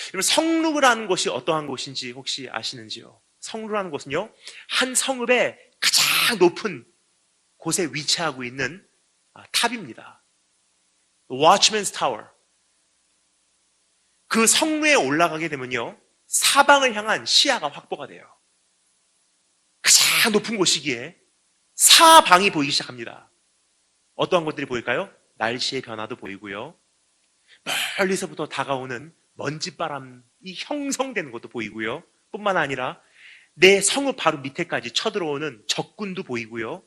여러분, 성루라는 곳이 어떠한 곳인지 혹시 아시는지요? 성루라는 곳은요, 한 성읍의 가장 높은 곳에 위치하고 있는 탑입니다. Watchman's Tower. 그 성루에 올라가게 되면요, 사방을 향한 시야가 확보가 돼요. 가장 높은 곳이기에 사방이 보이기 시작합니다. 어떠한 것들이 보일까요? 날씨의 변화도 보이고요, 멀리서부터 다가오는 먼지바람이 형성되는 것도 보이고요, 뿐만 아니라 내 성읍 바로 밑에까지 쳐들어오는 적군도 보이고요.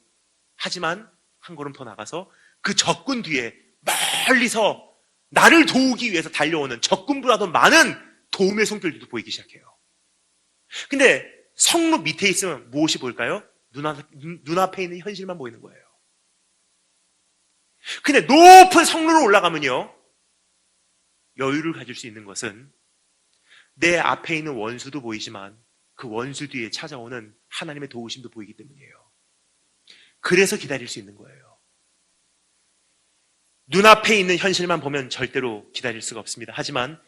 하지만 한 걸음 더 나가서 그 적군 뒤에 멀리서 나를 도우기 위해서 달려오는 적군보다도 많은 도움의 손길들도 보이기 시작해요. 근데 성읍 밑에 있으면 무엇이 보일까요? 눈앞에 있는 현실만 보이는 거예요. 근데 높은 성루로 올라가면요, 여유를 가질 수 있는 것은 내 앞에 있는 원수도 보이지만 그 원수 뒤에 찾아오는 하나님의 도우심도 보이기 때문이에요. 그래서 기다릴 수 있는 거예요. 눈앞에 있는 현실만 보면 절대로 기다릴 수가 없습니다. 하지만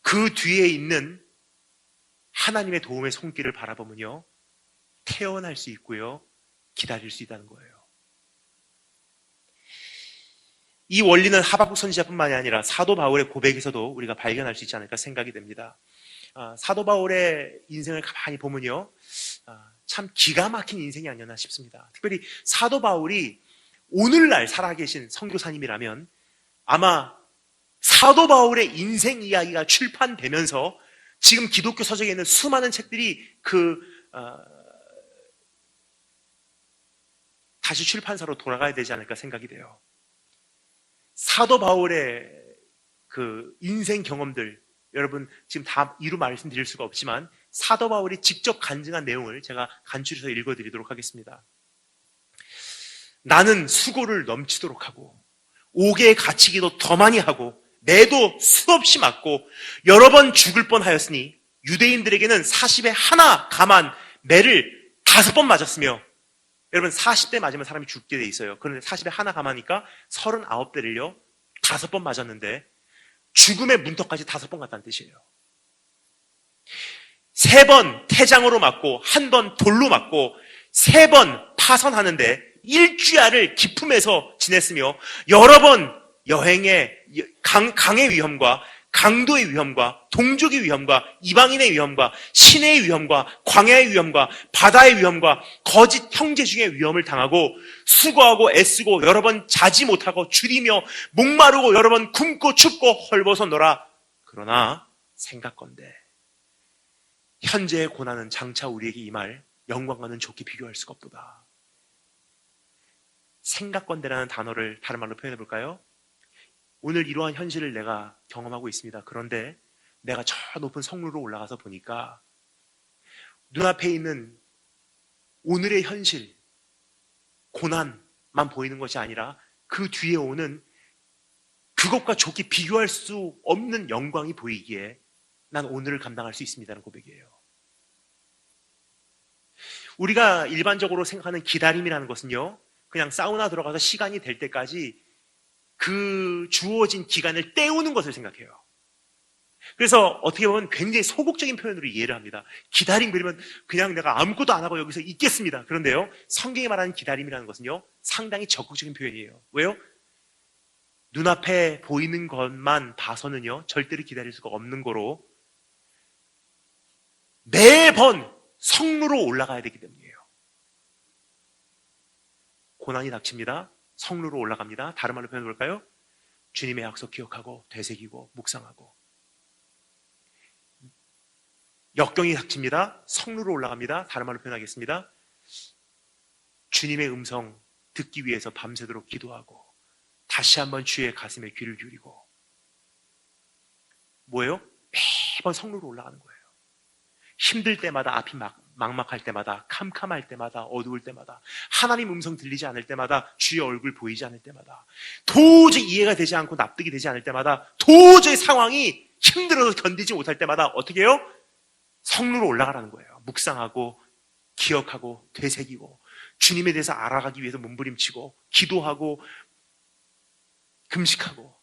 그 뒤에 있는 하나님의 도움의 손길을 바라보면요, 태어날 수 있고요, 기다릴 수 있다는 거예요. 이 원리는 하박국 선지자뿐만이 아니라 사도 바울의 고백에서도 우리가 발견할 수 있지 않을까 생각이 됩니다. 사도 바울의 인생을 가만히 보면요, 참 기가 막힌 인생이 아니었나 싶습니다. 특별히 사도 바울이 오늘날 살아계신 선교사님이라면 아마 사도 바울의 인생 이야기가 출판되면서 지금 기독교 서적에 있는 수많은 책들이 다시 출판사로 돌아가야 되지 않을까 생각이 돼요. 사도 바울의 그 인생 경험들, 여러분 지금 다 이루 말씀드릴 수가 없지만 사도 바울이 직접 간증한 내용을 제가 간추려서 읽어드리도록 하겠습니다. 나는 수고를 넘치도록 하고 옥에 갇히기도 더 많이 하고 매도 수없이 맞고 여러 번 죽을 뻔하였으니 유대인들에게는 40에 하나 감한 매를 5번 맞았으며, 여러분 40대 맞으면 사람이 죽게 돼 있어요. 그런데 40에 하나 감하니까 39대를요 5번 맞았는데 죽음의 문턱까지 5번 갔다는 뜻이에요. 3번 태장으로 맞고 1번 돌로 맞고 3번 파선하는데 일주야를 기품에서 지냈으며 여러 번 여행의 강의 위험과 강도의 위험과 동족의 위험과 이방인의 위험과 시내의 위험과 광야의 위험과 바다의 위험과 거짓 형제 중의 위험을 당하고 수고하고 애쓰고 여러 번 자지 못하고 줄이며 목마르고 여러 번 굶고 춥고 헐벗어노라. 그러나 생각건대 현재의 고난은 장차 우리에게 임할 영광과는 좋게 비교할 수가 없도다. 생각건대라는 단어를 다른 말로 표현해 볼까요? 오늘 이러한 현실을 내가 경험하고 있습니다. 그런데 내가 저 높은 성루로 올라가서 보니까 눈앞에 있는 오늘의 현실, 고난만 보이는 것이 아니라 그 뒤에 오는 그것과 좋게 비교할 수 없는 영광이 보이기에 난 오늘을 감당할 수 있습니다라는 고백이에요. 우리가 일반적으로 생각하는 기다림이라는 것은요, 그냥 사우나 들어가서 시간이 될 때까지 그 주어진 기간을 때우는 것을 생각해요. 그래서 어떻게 보면 굉장히 소극적인 표현으로 이해를 합니다. 기다림, 그러면 그냥 내가 아무것도 안 하고 여기서 있겠습니다. 그런데요, 성경이 말하는 기다림이라는 것은요 상당히 적극적인 표현이에요. 왜요? 눈앞에 보이는 것만 봐서는요 절대로 기다릴 수가 없는 거로 매번 성루로 올라가야 되기 때문이에요. 고난이 닥칩니다. 성루로 올라갑니다. 다른 말로 표현해 볼까요? 주님의 약속 기억하고 되새기고 묵상하고. 역경이 닥칩니다. 성루로 올라갑니다. 다른 말로 표현하겠습니다. 주님의 음성 듣기 위해서 밤새도록 기도하고 다시 한번 주의 가슴에 귀를 기울이고. 뭐예요? 매번 성루로 올라가는 거예요. 힘들 때마다, 앞이 막막할 때마다, 캄캄할 때마다, 어두울 때마다, 하나님 음성 들리지 않을 때마다, 주의 얼굴 보이지 않을 때마다, 도저히 이해가 되지 않고 납득이 되지 않을 때마다, 도저히 상황이 힘들어서 견디지 못할 때마다 어떻게 해요? 성루로 올라가라는 거예요. 묵상하고 기억하고 되새기고 주님에 대해서 알아가기 위해서 몸부림치고 기도하고 금식하고.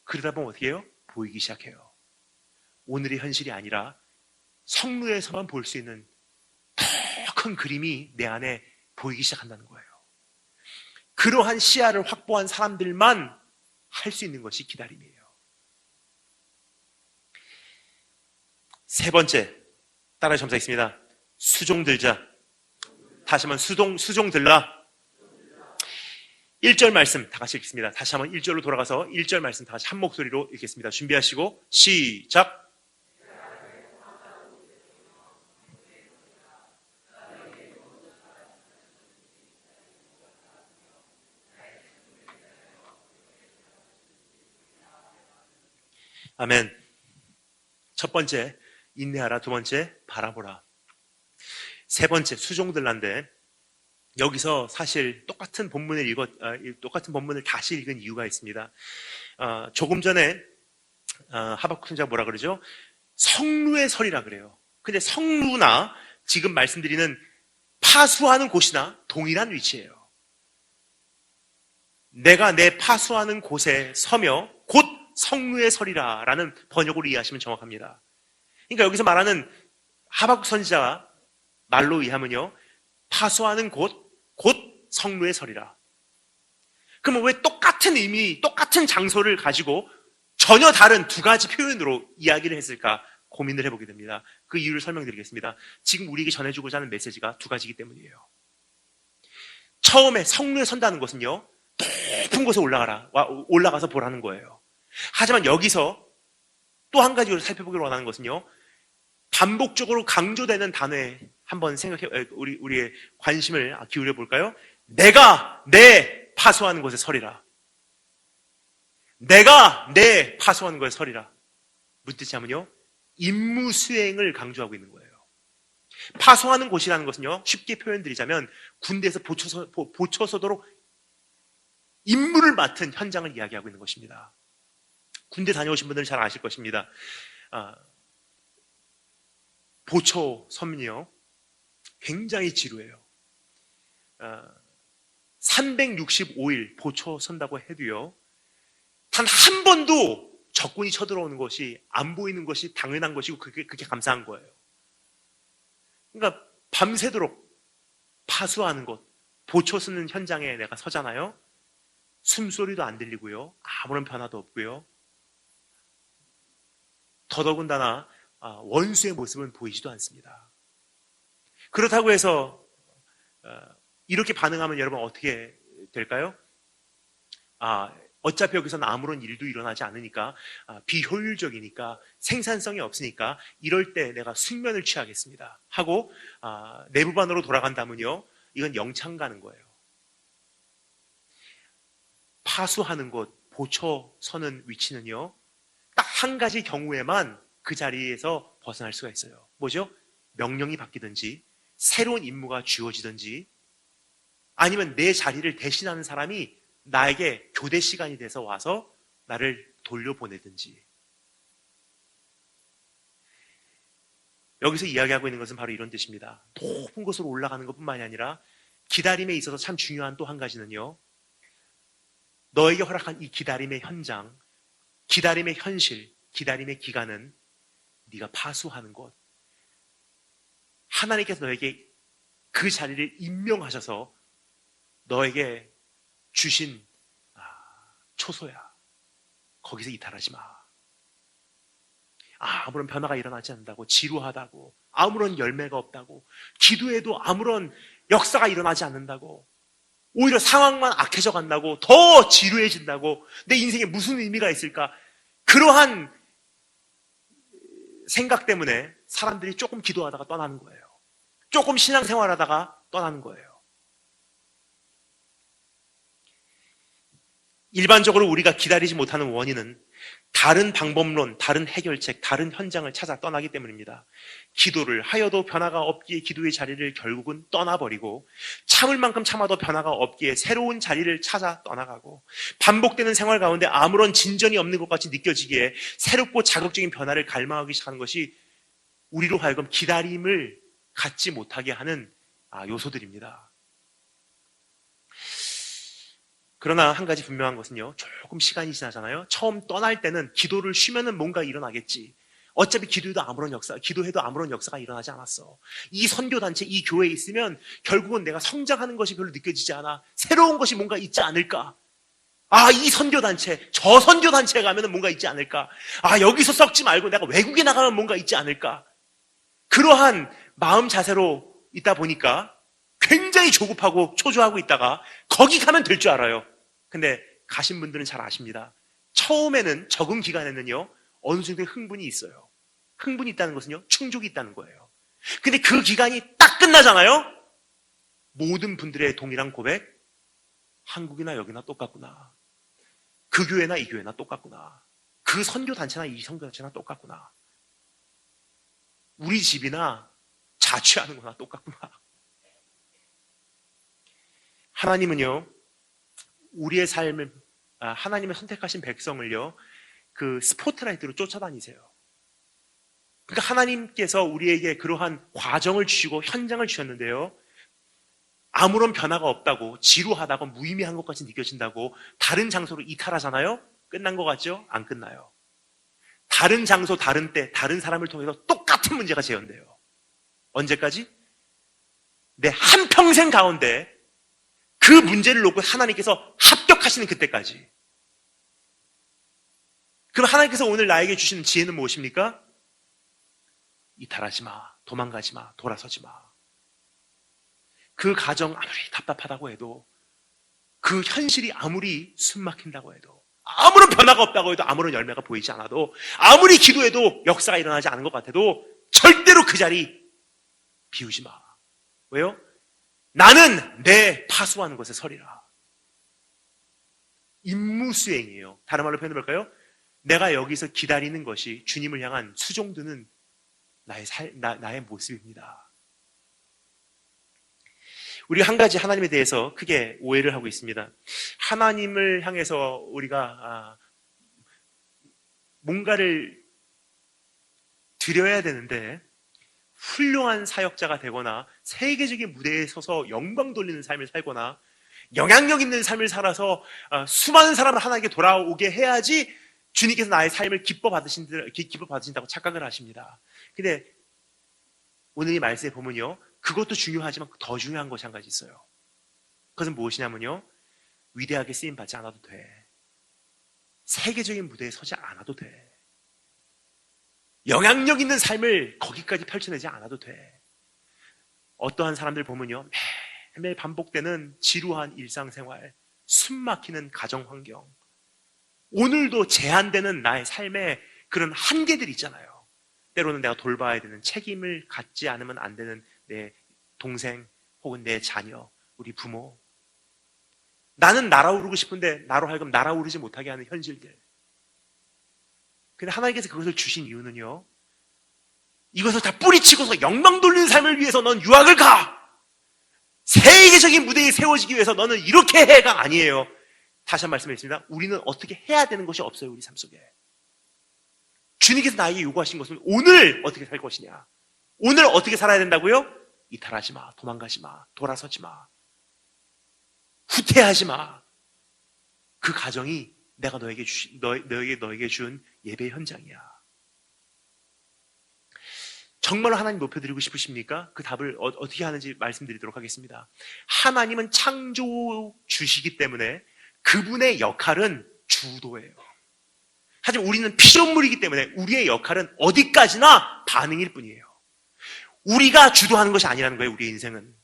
그러다 보면 어떻게 해요? 보이기 시작해요. 오늘의 현실이 아니라 성루에서만 볼 수 있는 더 큰 그림이 내 안에 보이기 시작한다는 거예요. 그러한 시야를 확보한 사람들만 할 수 있는 것이 기다림이에요. 세 번째, 따라 점사하겠습니다. 수종 들자. 다시 한번 수종 들라. 1절 말씀 다 같이 읽겠습니다. 다시 한번 1절로 돌아가서 1절 말씀 다 같이 한 목소리로 읽겠습니다. 준비하시고 시작. 아멘. 첫 번째, 인내하라. 두 번째, 바라보라. 세 번째, 수종들란데 여기서 사실 똑같은 본문을 다시 읽은 이유가 있습니다. 조금 전에 하박국 선지자가 뭐라 그러죠? 성루의 설이라 그래요. 근데 성루나 지금 말씀드리는 파수하는 곳이나 동일한 위치예요. 내가 내 파수하는 곳에 서며 곧 성루의 설이라 라는 번역으로 이해하시면 정확합니다. 그러니까 여기서 말하는 하박국 선지자가 말로 의하면요, 파수하는 곳, 곧 성루의 설이라. 그러면 왜 똑같은 의미, 똑같은 장소를 가지고 전혀 다른 두 가지 표현으로 이야기를 했을까 고민을 해보게 됩니다. 그 이유를 설명드리겠습니다. 지금 우리에게 전해주고자 하는 메시지가 두 가지이기 때문이에요. 처음에 성루에 선다는 것은요, 높은 곳에 올라가서 보라는 거예요. 하지만 여기서 또 한 가지로 살펴보기로 원하는 것은요, 반복적으로 강조되는 단어에 한번 우리의 관심을 기울여 볼까요? 내가 내 파수하는 곳에 서리라. 내가 내 파수하는 곳에 서리라. 무슨 뜻이냐면요, 임무 수행을 강조하고 있는 거예요. 파수하는 곳이라는 것은요, 쉽게 표현드리자면 군대에서 보초서도록 임무를 맡은 현장을 이야기하고 있는 것입니다. 군대 다녀오신 분들은 잘 아실 것입니다. 보초 서면이요, 굉장히 지루해요. 365일 보초 선다고 해도요, 단 한 번도 적군이 쳐들어오는 것이 안 보이는 것이 당연한 것이고 그게 감사한 거예요. 그러니까 밤새도록 파수하는 곳, 보초 쓰는 현장에 내가 서잖아요. 숨소리도 안 들리고요, 아무런 변화도 없고요, 더더군다나 원수의 모습은 보이지도 않습니다. 그렇다고 해서 이렇게 반응하면 여러분 어떻게 될까요? 어차피 여기서는 아무런 일도 일어나지 않으니까, 비효율적이니까, 생산성이 없으니까 이럴 때 내가 숙면을 취하겠습니다 하고 내부반으로 돌아간다면요, 이건 영창 가는 거예요. 파수하는 곳, 보초 서는 위치는요, 딱 한 가지 경우에만 그 자리에서 벗어날 수가 있어요. 뭐죠? 명령이 바뀌든지, 새로운 임무가 주어지든지, 아니면 내 자리를 대신하는 사람이 나에게 교대 시간이 돼서 와서 나를 돌려보내든지. 여기서 이야기하고 있는 것은 바로 이런 뜻입니다. 높은 곳으로 올라가는 것뿐만이 아니라 기다림에 있어서 참 중요한 또 한 가지는요, 너에게 허락한 이 기다림의 현장, 기다림의 현실, 기다림의 기간은 네가 파수하는 곳, 하나님께서 너에게 그 자리를 임명하셔서 너에게 주신 초소야. 거기서 이탈하지 마. 아무런 변화가 일어나지 않는다고, 지루하다고, 아무런 열매가 없다고, 기도해도 아무런 역사가 일어나지 않는다고, 오히려 상황만 악해져 간다고, 더 지루해진다고, 내 인생에 무슨 의미가 있을까, 그러한 생각 때문에 사람들이 조금 기도하다가 떠나는 거예요. 조금 신앙생활하다가 떠나는 거예요. 일반적으로 우리가 기다리지 못하는 원인은 다른 방법론, 다른 해결책, 다른 현장을 찾아 떠나기 때문입니다. 기도를 하여도 변화가 없기에 기도의 자리를 결국은 떠나버리고, 참을 만큼 참아도 변화가 없기에 새로운 자리를 찾아 떠나가고, 반복되는 생활 가운데 아무런 진전이 없는 것 같이 느껴지기에 새롭고 자극적인 변화를 갈망하기 시작하는 것이 우리로 하여금 기다림을 갖지 못하게 하는 요소들입니다. 그러나 한 가지 분명한 것은요, 조금 시간이 지나잖아요. 처음 떠날 때는 기도를 쉬면은 뭔가 일어나겠지, 어차피 기도해도 아무런 역사가 일어나지 않았어. 이 선교단체, 이 교회에 있으면 결국은 내가 성장하는 것이 별로 느껴지지 않아. 새로운 것이 뭔가 있지 않을까? 이 선교단체, 저 선교단체에 가면 뭔가 있지 않을까? 여기서 썩지 말고 내가 외국에 나가면 뭔가 있지 않을까? 그러한 마음 자세로 있다 보니까 굉장히 조급하고 초조하고 있다가 거기 가면 될 줄 알아요. 근데 가신 분들은 잘 아십니다. 처음에는 적응 기간에는요, 어느 정도의 흥분이 있어요. 흥분이 있다는 것은요, 충족이 있다는 거예요. 근데 그 기간이 딱 끝나잖아요? 모든 분들의 동일한 고백, 한국이나 여기나 똑같구나. 그 교회나 이 교회나 똑같구나. 그 선교단체나 이 선교단체나 똑같구나. 우리 집이나 자취하는 거나 똑같구나. 하나님은요, 우리의 삶을, 하나님의 선택하신 백성을요, 그 스포트라이트로 쫓아다니세요. 그러니까 하나님께서 우리에게 그러한 과정을 주시고 현장을 주셨는데요, 아무런 변화가 없다고, 지루하다고, 무의미한 것까지 느껴진다고 다른 장소로 이탈하잖아요? 끝난 것 같죠? 안 끝나요. 다른 장소, 다른 때, 다른 사람을 통해서 똑같은 문제가 재현돼요. 언제까지? 내 한평생 가운데 그 문제를 놓고 하나님께서 합격하시는 그때까지. 그럼 하나님께서 오늘 나에게 주시는 지혜는 무엇입니까? 이탈하지 마, 도망가지 마, 돌아서지 마. 그 가정 아무리 답답하다고 해도, 그 현실이 아무리 숨막힌다고 해도, 아무런 변화가 없다고 해도, 아무런 열매가 보이지 않아도, 아무리 기도해도 역사가 일어나지 않은 것 같아도 절대로 그 자리 비우지 마. 왜요? 나는 내 파수하는 것에 서리라. 임무수행이에요. 다른 말로 표현해볼까요? 내가 여기서 기다리는 것이 주님을 향한 수종드는 나의 모습입니다. 우리가 한 가지 하나님에 대해서 크게 오해를 하고 있습니다. 하나님을 향해서 우리가 뭔가를 드려야 되는데, 훌륭한 사역자가 되거나 세계적인 무대에 서서 영광 돌리는 삶을 살거나 영향력 있는 삶을 살아서 수많은 사람을 하나님께 돌아오게 해야지 주님께서 나의 삶을 기뻐 받으신다고 착각을 하십니다. 근데 오늘 이 말씀에 보면요, 그것도 중요하지만 더 중요한 것이 한 가지 있어요. 그것은 무엇이냐면요, 위대하게 쓰임 받지 않아도 돼. 세계적인 무대에 서지 않아도 돼. 영향력 있는 삶을 거기까지 펼쳐내지 않아도 돼. 어떠한 사람들 보면요, 매일 반복되는 지루한 일상생활, 숨막히는 가정환경, 오늘도 제한되는 나의 삶의 그런 한계들이 있잖아요. 때로는 내가 돌봐야 되는 책임을 갖지 않으면 안 되는 내 동생 혹은 내 자녀, 우리 부모. 나는 날아오르고 싶은데 나로 하여금 날아오르지 못하게 하는 현실들. 근데 하나님께서 그것을 주신 이유는요, 이것을 다 뿌리치고서 영광 돌리는 삶을 위해서 넌 유학을 가! 세계적인 무대에 세워지기 위해서 너는 이렇게 해가 아니에요. 다시 한 번 말씀드리겠습니다. 우리는 어떻게 해야 되는 것이 없어요, 우리 삶 속에. 주님께서 나에게 요구하신 것은 오늘 어떻게 살 것이냐. 오늘 어떻게 살아야 된다고요? 이탈하지 마, 도망가지 마, 돌아서지 마, 후퇴하지 마. 그 가정이 내가 너에게 준 예배 현장이야. 정말로 하나님 높여드리고 싶으십니까? 그 답을 어떻게 하는지 말씀드리도록 하겠습니다. 하나님은 창조주시기 때문에 그분의 역할은 주도예요. 하지만 우리는 피조물이기 때문에 우리의 역할은 어디까지나 반응일 뿐이에요. 우리가 주도하는 것이 아니라는 거예요, 우리의 인생은.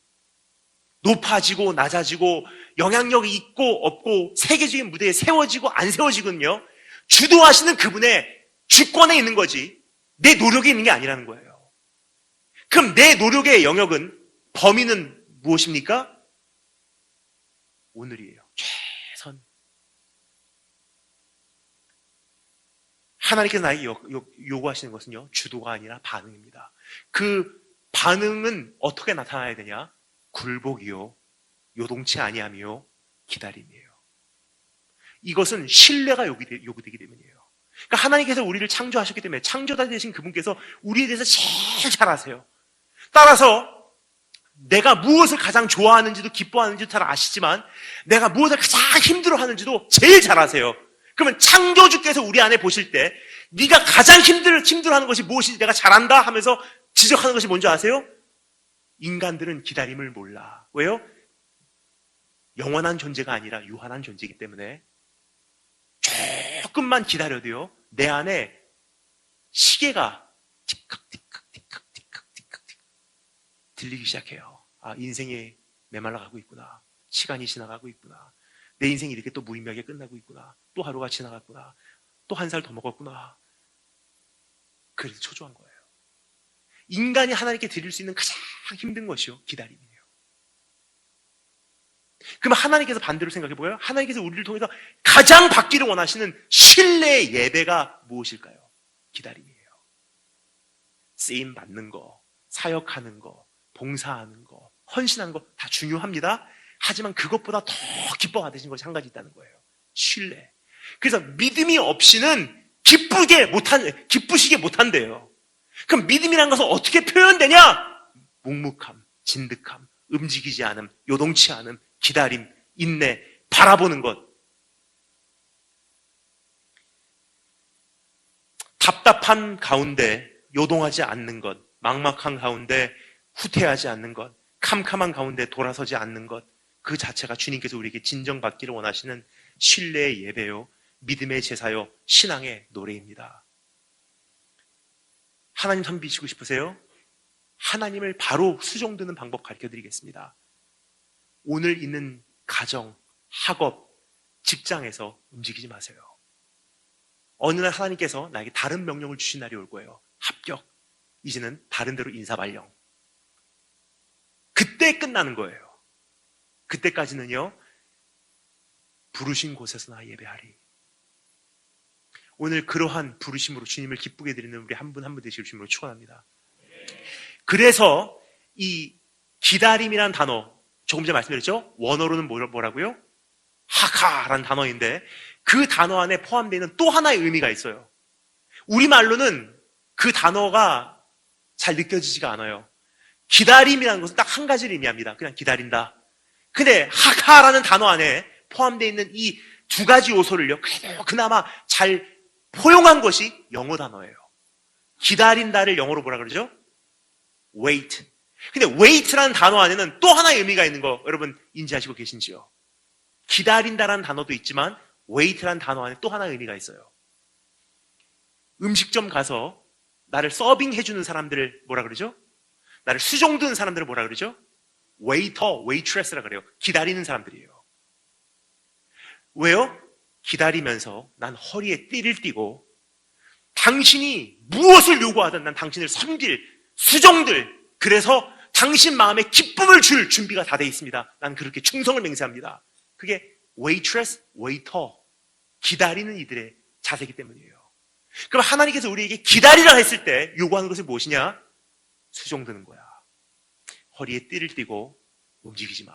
높아지고 낮아지고 영향력이 있고 없고 세계적인 무대에 세워지고 안 세워지군요, 주도하시는 그분의 주권에 있는 거지 내 노력이 있는 게 아니라는 거예요. 그럼 내 노력의 영역은, 범위는 무엇입니까? 오늘이에요. 최선. 하나님께서 나에게 요구하시는 것은요, 주도가 아니라 반응입니다. 그 반응은 어떻게 나타나야 되냐? 굴복이요, 요동치 아니함이요, 기다림이에요. 이것은 신뢰가 요구되기 때문이에요. 그러니까 하나님께서 우리를 창조하셨기 때문에 창조자 되신 그분께서 우리에 대해서 제일 잘 아세요. 따라서 내가 무엇을 가장 좋아하는지도 기뻐하는지도 잘 아시지만 내가 무엇을 가장 힘들어하는지도 제일 잘 아세요. 그러면 창조주께서 우리 안에 보실 때 네가 가장 힘들어하는 것이 무엇인지 내가 잘한다 하면서 지적하는 것이 뭔지 아세요? 인간들은 기다림을 몰라. 왜요? 영원한 존재가 아니라 유한한 존재이기 때문에 조금만 기다려도요, 내 안에 시계가 틱칵 틱칵 틱칵 틱칵 틱칵 들리기 시작해요. 아, 인생이 메말라가고 있구나. 시간이 지나가고 있구나. 내 인생이 이렇게 또 무의미하게 끝나고 있구나. 또 하루가 지나갔구나. 또 한 살 더 먹었구나. 그래서 초조한 거예요. 인간이 하나님께 드릴 수 있는 가장 힘든 것이요, 기다림이에요. 그럼 하나님께서 반대로 생각해 보여요? 하나님께서 우리를 통해서 가장 받기를 원하시는 신뢰의 예배가 무엇일까요? 기다림이에요. 쓰임 받는 거, 사역하는 거, 봉사하는 거, 헌신하는 거 다 중요합니다. 하지만 그것보다 더 기뻐 받으신 것이 한 가지 있다는 거예요. 신뢰. 그래서 믿음이 없이는 기쁘시게 못한대요. 그럼 믿음이란 것은 어떻게 표현되냐? 묵묵함, 진득함, 움직이지 않음, 요동치 않음, 기다림, 인내, 바라보는 것. 답답한 가운데 요동하지 않는 것, 막막한 가운데 후퇴하지 않는 것, 캄캄한 가운데 돌아서지 않는 것, 그 자체가 주님께서 우리에게 진정받기를 원하시는 신뢰의 예배요, 믿음의 제사요, 신앙의 노래입니다. 하나님 섬기시고 싶으세요? 하나님을 바로 수종드는 방법 가르쳐드리겠습니다. 오늘 있는 가정, 학업, 직장에서 움직이지 마세요. 어느 날 하나님께서 나에게 다른 명령을 주신 날이 올 거예요. 합격. 이제는 다른 데로 인사발령. 그때 끝나는 거예요. 그때까지는요, 부르신 곳에서나 예배하리. 오늘 그러한 부르심으로 주님을 기쁘게 드리는 우리 한 분 한 분 되시길 주님으로 축원합니다. 그래서 이 기다림이라는 단어, 조금 전에 말씀드렸죠? 원어로는 뭐라고요? 하카라는 단어인데 그 단어 안에 포함되어 있는 또 하나의 의미가 있어요. 우리말로는 그 단어가 잘 느껴지지가 않아요. 기다림이라는 것은 딱 한 가지를 의미합니다. 그냥 기다린다. 근데 하카라는 단어 안에 포함되어 있는 이 두 가지 요소를요, 그나마 잘 포용한 것이 영어 단어예요. 기다린다를 영어로 뭐라 그러죠? wait. 근데 wait라는 단어 안에는 또 하나의 의미가 있는 거 여러분 인지하시고 계신지요? 기다린다라는 단어도 있지만 wait라는 단어 안에 또 하나의 의미가 있어요. 음식점 가서 나를 서빙해주는 사람들을 뭐라 그러죠? 나를 수종드는 사람들을 뭐라 그러죠? waiter, waitress라 그래요. 기다리는 사람들이에요. 왜요? 기다리면서 난 허리에 띠를 띠고 당신이 무엇을 요구하든 난 당신을 섬길, 수종들, 그래서 당신 마음에 기쁨을 줄 준비가 다 돼 있습니다. 난 그렇게 충성을 맹세합니다. 그게 waitress, waiter, 기다리는 이들의 자세이기 때문이에요. 그럼 하나님께서 우리에게 기다리라 했을 때 요구하는 것이 무엇이냐? 수종드는 거야. 허리에 띠를 띠고 움직이지 마.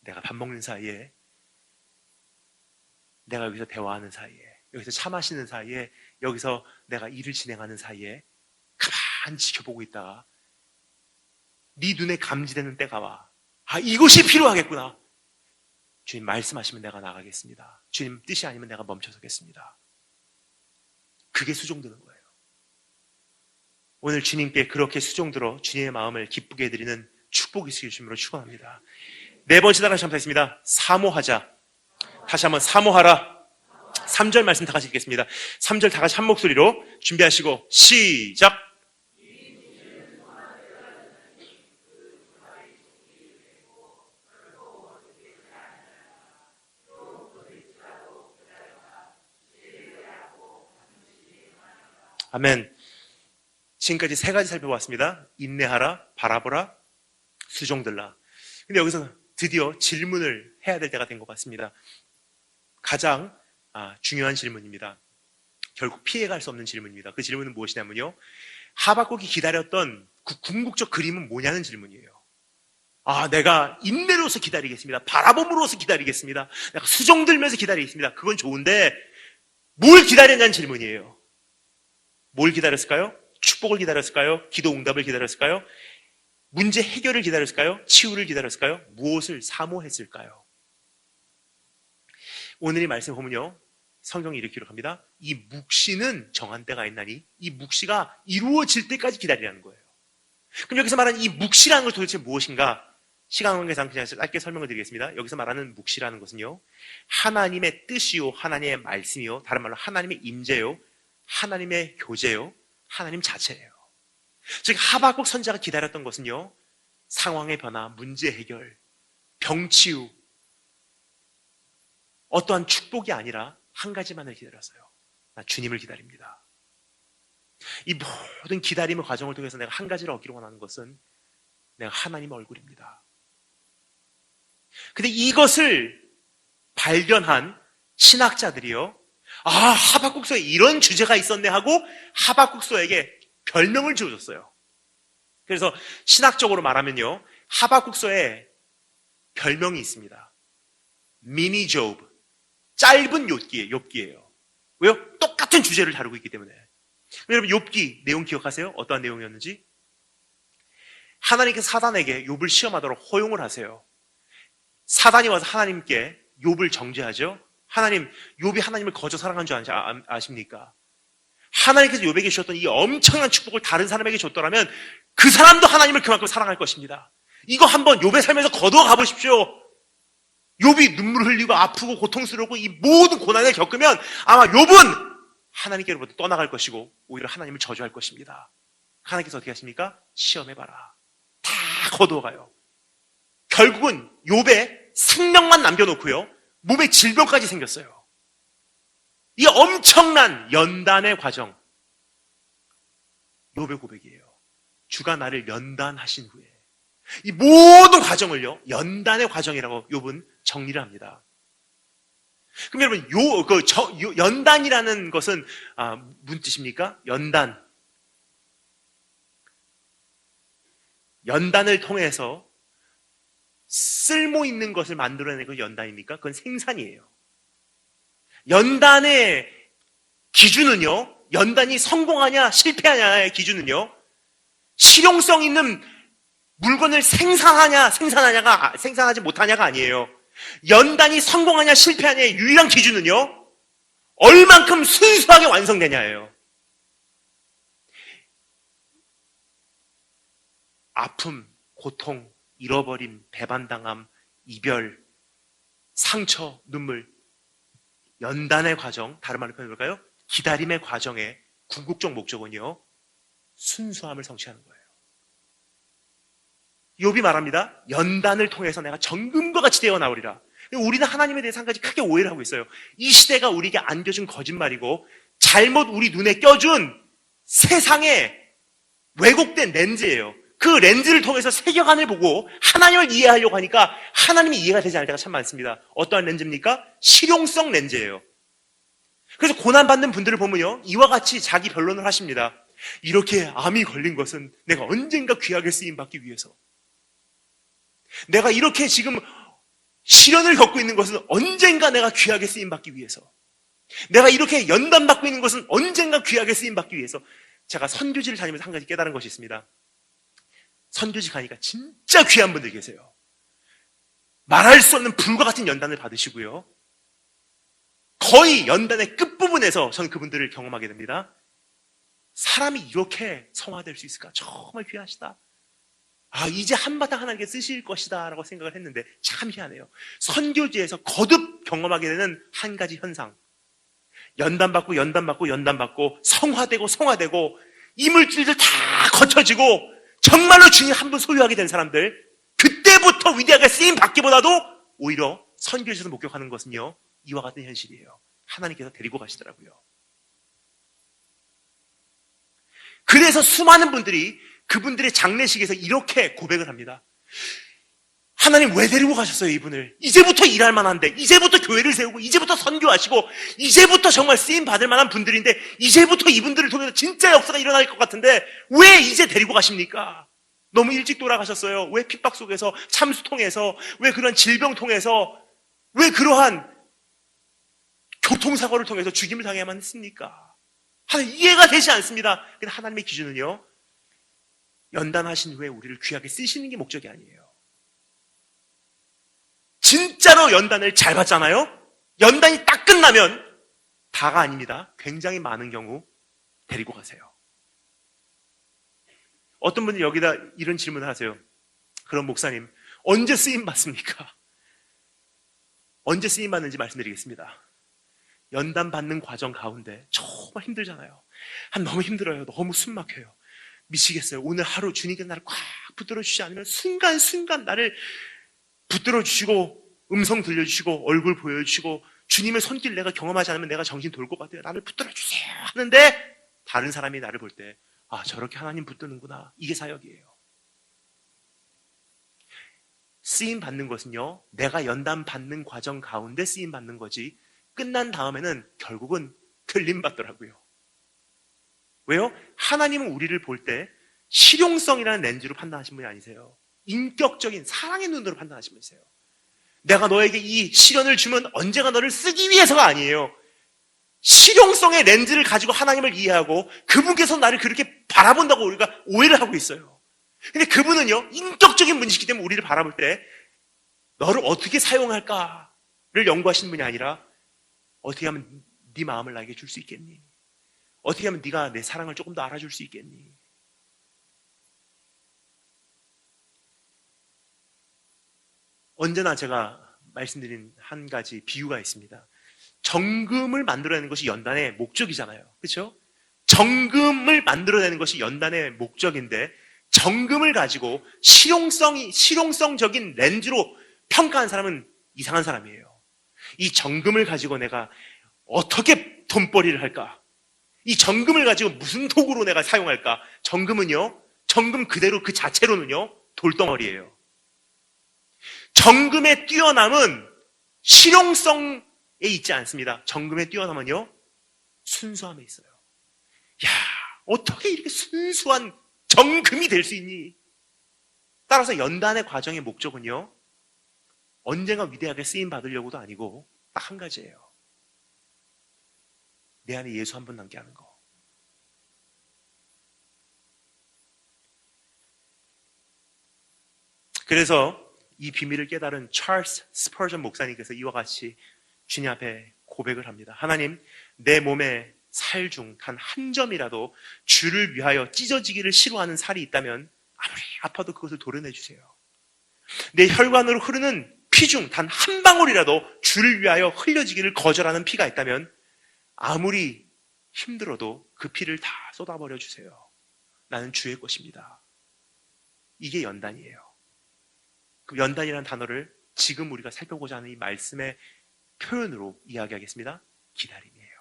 내가 밥 먹는 사이에, 내가 여기서 대화하는 사이에, 여기서 차 마시는 사이에, 여기서 내가 일을 진행하는 사이에 가만히 지켜보고 있다가 네 눈에 감지되는 때가 와. 아, 이것이 필요하겠구나. 주님 말씀하시면 내가 나가겠습니다. 주님 뜻이 아니면 내가 멈춰서겠습니다. 그게 수종드는 거예요. 오늘 주님께 그렇게 수종들어 주님의 마음을 기쁘게 해드리는 축복이 있으길 주님으로 축원합니다. 네 번째 단어 시작하겠습니다. 사모하자. 다시 한번 사모하라. 3절 말씀 다 같이 읽겠습니다. 3절 다 같이 한 목소리로 준비하시고 시작. 아멘. 지금까지 세 가지 살펴봤습니다. 인내하라, 바라보라, 수종들라. 근데 여기서 드디어 질문을 해야 될 때가 된 것 같습니다. 가장 중요한 질문입니다. 결국 피해갈 수 없는 질문입니다. 그 질문은 무엇이냐면요, 하박국이 기다렸던 그 궁극적 그림은 뭐냐는 질문이에요. 내가 인내로서 기다리겠습니다. 바라봄으로서 기다리겠습니다. 내가 수종들면서 기다리겠습니다. 그건 좋은데 뭘 기다렸냐는 질문이에요. 뭘 기다렸을까요? 축복을 기다렸을까요? 기도 응답을 기다렸을까요? 문제 해결을 기다렸을까요? 치유를 기다렸을까요? 무엇을 사모했을까요? 오늘 이 말씀 보면요, 성경이 이렇게 기록합니다. 이 묵시는 정한 때가 있나니 이 묵시가 이루어질 때까지 기다리라는 거예요. 그럼 여기서 말하는 이 묵시라는 것 도대체 무엇인가? 시간 관계상 그냥 짧게 설명을 드리겠습니다. 여기서 말하는 묵시라는 것은요, 하나님의 뜻이요, 하나님의 말씀이요, 다른 말로 하나님의 임재요, 하나님의 교제요, 하나님 자체예요. 즉 하박국 선지자가 기다렸던 것은요, 상황의 변화, 문제 해결, 병치유, 어떠한 축복이 아니라 한 가지만을 기다렸어요. 나 주님을 기다립니다. 이 모든 기다림의 과정을 통해서 내가 한 가지를 얻기를 원하는 것은 내가 하나님의 얼굴입니다. 근데 이것을 발견한 신학자들이요, 하박국서에 이런 주제가 있었네 하고 하박국서에게 별명을 지어줬어요. 그래서 신학적으로 말하면요, 하박국서에 별명이 있습니다. 미니 조브, 짧은 욥기예요. 왜요? 똑같은 주제를 다루고 있기 때문에. 여러분 욥기 내용 기억하세요? 어떠한 내용이었는지? 하나님께서 사단에게 욥을 시험하도록 허용을 하세요. 사단이 와서 하나님께 욥을 정죄하죠. 하나님, 욥이 하나님을 거저 사랑한 줄 아십니까? 하나님께서 욥에게 주셨던 이 엄청난 축복을 다른 사람에게 줬더라면 그 사람도 하나님을 그만큼 사랑할 것입니다. 이거 한번 욥의 삶에서 거두어 가보십시오. 욥이 눈물 흘리고 아프고 고통스러우고 이 모든 고난을 겪으면 아마 욥은 하나님께로부터 떠나갈 것이고 오히려 하나님을 저주할 것입니다. 하나님께서 어떻게 하십니까? 시험해봐라. 다 거두어가요. 결국은 욥의 생명만 남겨놓고요, 몸에 질병까지 생겼어요. 이 엄청난 연단의 과정, 욥의 고백이에요. 주가 나를 연단하신 후에 이 모든 과정을요, 연단의 과정이라고 욥은 정리를 합니다. 그럼 여러분, 연단이라는 것은 무슨 뜻입니까? 연단을 통해서 쓸모 있는 것을 만들어내는 건 연단입니까? 그건 생산이에요. 연단의 기준은요, 연단이 성공하냐 실패하냐의 기준은요, 실용성 있는 물건을 생산하지 못하냐가 아니에요. 연단이 성공하냐 실패하냐의 유일한 기준은요, 얼만큼 순수하게 완성되냐예요. 아픔, 고통, 잃어버림, 배반당함, 이별, 상처, 눈물, 연단의 과정, 다른 말로 표현해볼까요? 기다림의 과정의 궁극적 목적은요, 순수함을 성취하는 거예요. 욥이 말합니다. 연단을 통해서 내가 정금과 같이 되어 나오리라. 우리는 하나님에 대해서 한 가지 크게 오해를 하고 있어요. 이 시대가 우리에게 안겨준 거짓말이고 잘못 우리 눈에 껴준 세상의 왜곡된 렌즈예요. 그 렌즈를 통해서 세계관을 보고 하나님을 이해하려고 하니까 하나님이 이해가 되지 않을 때가 참 많습니다. 어떠한 렌즈입니까? 실용성 렌즈예요. 그래서 고난받는 분들을 보면요, 이와 같이 자기 변론을 하십니다. 이렇게 암이 걸린 것은 내가 언젠가 귀하게 쓰임받기 위해서, 내가 이렇게 지금 시련을 겪고 있는 것은 언젠가 내가 귀하게 쓰임받기 위해서, 내가 이렇게 연단받고 있는 것은 언젠가 귀하게 쓰임받기 위해서. 제가 선교지를 다니면서 한 가지 깨달은 것이 있습니다. 선교지 가니까 진짜 귀한 분들 계세요. 말할 수 없는 불과 같은 연단을 받으시고요, 거의 연단의 끝부분에서 저는 그분들을 경험하게 됩니다. 사람이 이렇게 성화될 수 있을까? 정말 귀하시다. 이제 한바탕 하나님께 쓰실 것이다 라고 생각을 했는데 참 희한해요. 선교지에서 거듭 경험하게 되는 한 가지 현상, 연단받고 성화되고 이물질들 다 거쳐지고 정말로 주님 한 분 소유하게 된 사람들, 그때부터 위대하게 쓰임 받기보다도 오히려 선교지에서 목격하는 것은요, 이와 같은 현실이에요. 하나님께서 데리고 가시더라고요. 그래서 수많은 분들이 그분들의 장례식에서 이렇게 고백을 합니다. 하나님 왜 데리고 가셨어요, 이분을? 이제부터 일할 만한데, 이제부터 교회를 세우고, 이제부터 선교하시고, 이제부터 정말 쓰임 받을 만한 분들인데, 이제부터 이분들을 통해서 진짜 역사가 일어날 것 같은데 왜 이제 데리고 가십니까? 너무 일찍 돌아가셨어요. 왜 핍박 속에서, 참수 통해서, 왜 그런 질병 통해서, 왜 그러한 교통사고를 통해서 죽임을 당해야만 했습니까? 이해가 되지 않습니다. 근데 하나님의 기준은요, 연단하신 후에 우리를 귀하게 쓰시는 게 목적이 아니에요. 진짜로 연단을 잘 받잖아요? 연단이 딱 끝나면 다가 아닙니다. 굉장히 많은 경우 데리고 가세요. 어떤 분이 여기다 이런 질문을 하세요. 그럼 목사님, 언제 쓰임 받습니까? 언제 쓰임 받는지 말씀드리겠습니다. 연단 받는 과정 가운데 정말 힘들잖아요. 너무 힘들어요. 너무 숨 막혀요. 미치겠어요. 오늘 하루 주님께 나를 꽉 붙들어 주시지 않으면 순간순간 나를 붙들어 주시고 음성 들려주시고 얼굴 보여주시고 주님의 손길 내가 경험하지 않으면 내가 정신 돌 것 같아요. 나를 붙들어 주세요 하는데 다른 사람이 나를 볼 때 저렇게 하나님 붙드는구나. 이게 사역이에요. 쓰임 받는 것은요, 내가 연단 받는 과정 가운데 쓰임 받는 거지 끝난 다음에는 결국은 틀림 받더라고요. 왜요? 하나님은 우리를 볼 때 실용성이라는 렌즈로 판단하신 분이 아니세요. 인격적인 사랑의 눈으로 판단하신 분이세요. 내가 너에게 이 시련을 주면 언제가 너를 쓰기 위해서가 아니에요. 실용성의 렌즈를 가지고 하나님을 이해하고 그분께서 나를 그렇게 바라본다고 우리가 오해를 하고 있어요. 근데 그분은요, 인격적인 분이시기 때문에 우리를 바라볼 때 너를 어떻게 사용할까를 연구하시는 분이 아니라 어떻게 하면 네 마음을 나에게 줄 수 있겠니? 어떻게 하면 네가 내 사랑을 조금 더 알아줄 수 있겠니? 언제나 제가 말씀드린 한 가지 비유가 있습니다. 정금을 만들어내는 것이 연단의 목적이잖아요. 그렇죠? 정금을 만들어내는 것이 연단의 목적인데 정금을 가지고 실용성적인 렌즈로 평가한 사람은 이상한 사람이에요. 이 정금을 가지고 내가 어떻게 돈벌이를 할까? 이 정금을 가지고 무슨 도구로 내가 사용할까? 정금은요, 정금 그대로 그 자체로는요, 돌덩어리예요. 정금의 뛰어남은 실용성에 있지 않습니다. 정금의 뛰어남은요, 순수함에 있어요. 야, 어떻게 이렇게 순수한 정금이 될 수 있니? 따라서 연단의 과정의 목적은요, 언젠가 위대하게 쓰임 받으려고도 아니고 딱 한 가지예요. 내 안에 예수 한 분 남게 하는 거. 그래서 이 비밀을 깨달은 찰스 스퍼전 목사님께서 이와 같이 주님 앞에 고백을 합니다. 하나님, 내 몸에 살 중 단 한 점이라도 주를 위하여 찢어지기를 싫어하는 살이 있다면 아무리 아파도 그것을 도려내 주세요. 내 혈관으로 흐르는 피 중 단 한 방울이라도 주를 위하여 흘려지기를 거절하는 피가 있다면 아무리 힘들어도 그 피를 다 쏟아버려 주세요. 나는 주의 것입니다. 이게 연단이에요. 그 연단이라는 단어를 지금 우리가 살펴보고자 하는 이 말씀의 표현으로 이야기하겠습니다. 기다림이에요.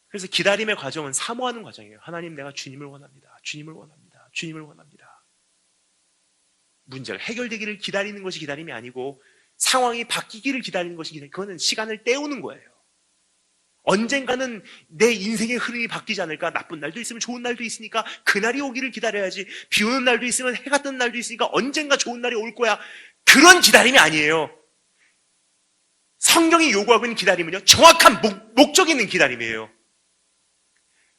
그래서 기다림의 과정은 사모하는 과정이에요. 하나님, 내가 주님을 원합니다. 주님을 원합니다. 주님을 원합니다. 문제가 해결되기를 기다리는 것이 기다림이 아니고 상황이 바뀌기를 기다리는 것이 기다림. 그거는 시간을 때우는 거예요. 언젠가는 내 인생의 흐름이 바뀌지 않을까? 나쁜 날도 있으면 좋은 날도 있으니까 그날이 오기를 기다려야지. 비 오는 날도 있으면 해가 뜨는 날도 있으니까 언젠가 좋은 날이 올 거야. 그런 기다림이 아니에요. 성경이 요구하고 있는 기다림은요, 정확한 목적이 있는 기다림이에요.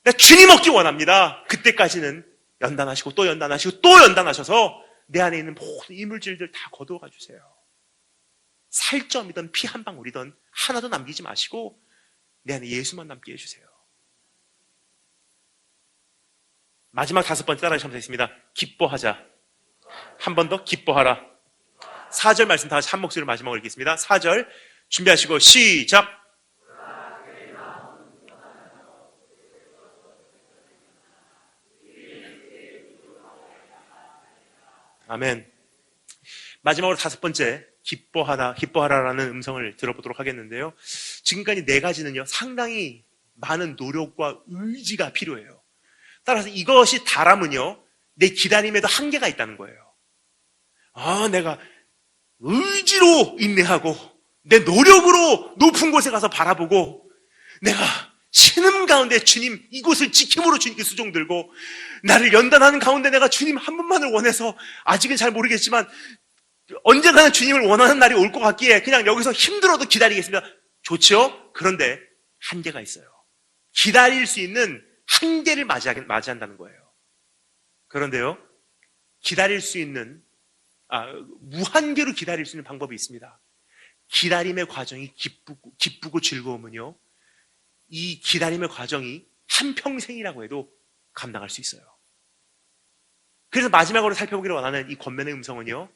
나 주님 얻기 원합니다. 그때까지는 연단하시고 또 연단하시고 또 연단하셔서 내 안에 있는 모든 이물질들 다 거두어가 주세요. 살점이든 피 한 방울이든 하나도 남기지 마시고 내 안에 예수만 남게 해주세요. 마지막 5번째 따라 하겠습니다. 기뻐하자. 한 번 더 기뻐하라. 4절 말씀 다 같이 한 목소리로 마지막으로 읽겠습니다. 4절 준비하시고 시작. 아멘. 마지막으로 5번째 기뻐하라라는 음성을 들어보도록 하겠는데요. 지금까지 4가지는요, 상당히 많은 노력과 의지가 필요해요. 따라서 이것이 다람은요, 내 기다림에도 한계가 있다는 거예요. 내가 의지로 인내하고 내 노력으로 높은 곳에 가서 바라보고 내가 신음 가운데 주님 이곳을 지킴으로 주님께 수종 들고 나를 연단하는 가운데 내가 주님 한 분만을 원해서 아직은 잘 모르겠지만 언젠가는 주님을 원하는 날이 올 것 같기에 그냥 여기서 힘들어도 기다리겠습니다. 좋죠? 그런데 한계가 있어요. 기다릴 수 있는 한계를 맞이한다는 거예요. 그런데요, 기다릴 수 있는 무한계로 기다릴 수 있는 방법이 있습니다. 기다림의 과정이 기쁘고 즐거우면요, 이 기다림의 과정이 한평생이라고 해도 감당할 수 있어요. 그래서 마지막으로 살펴보기를 원하는 이 권면의 음성은요,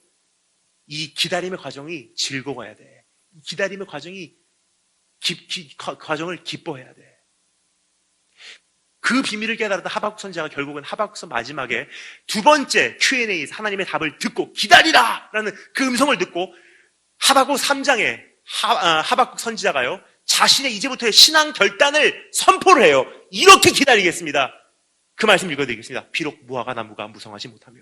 이 기다림의 과정이 즐거워야 돼. 이 기다림의 과정이 과정을 기뻐해야 돼. 그 비밀을 깨달았던 하박국 선지자가 결국은 하박국서 마지막에 두 번째 Q&A에서 하나님의 답을 듣고 기다리라! 라는 그 음성을 듣고 하박국 3장에 하박국 선지자가요, 자신의 이제부터의 신앙 결단을 선포를 해요. 이렇게 기다리겠습니다. 그 말씀 읽어드리겠습니다. 비록 무화과 나무가 무성하지 못하며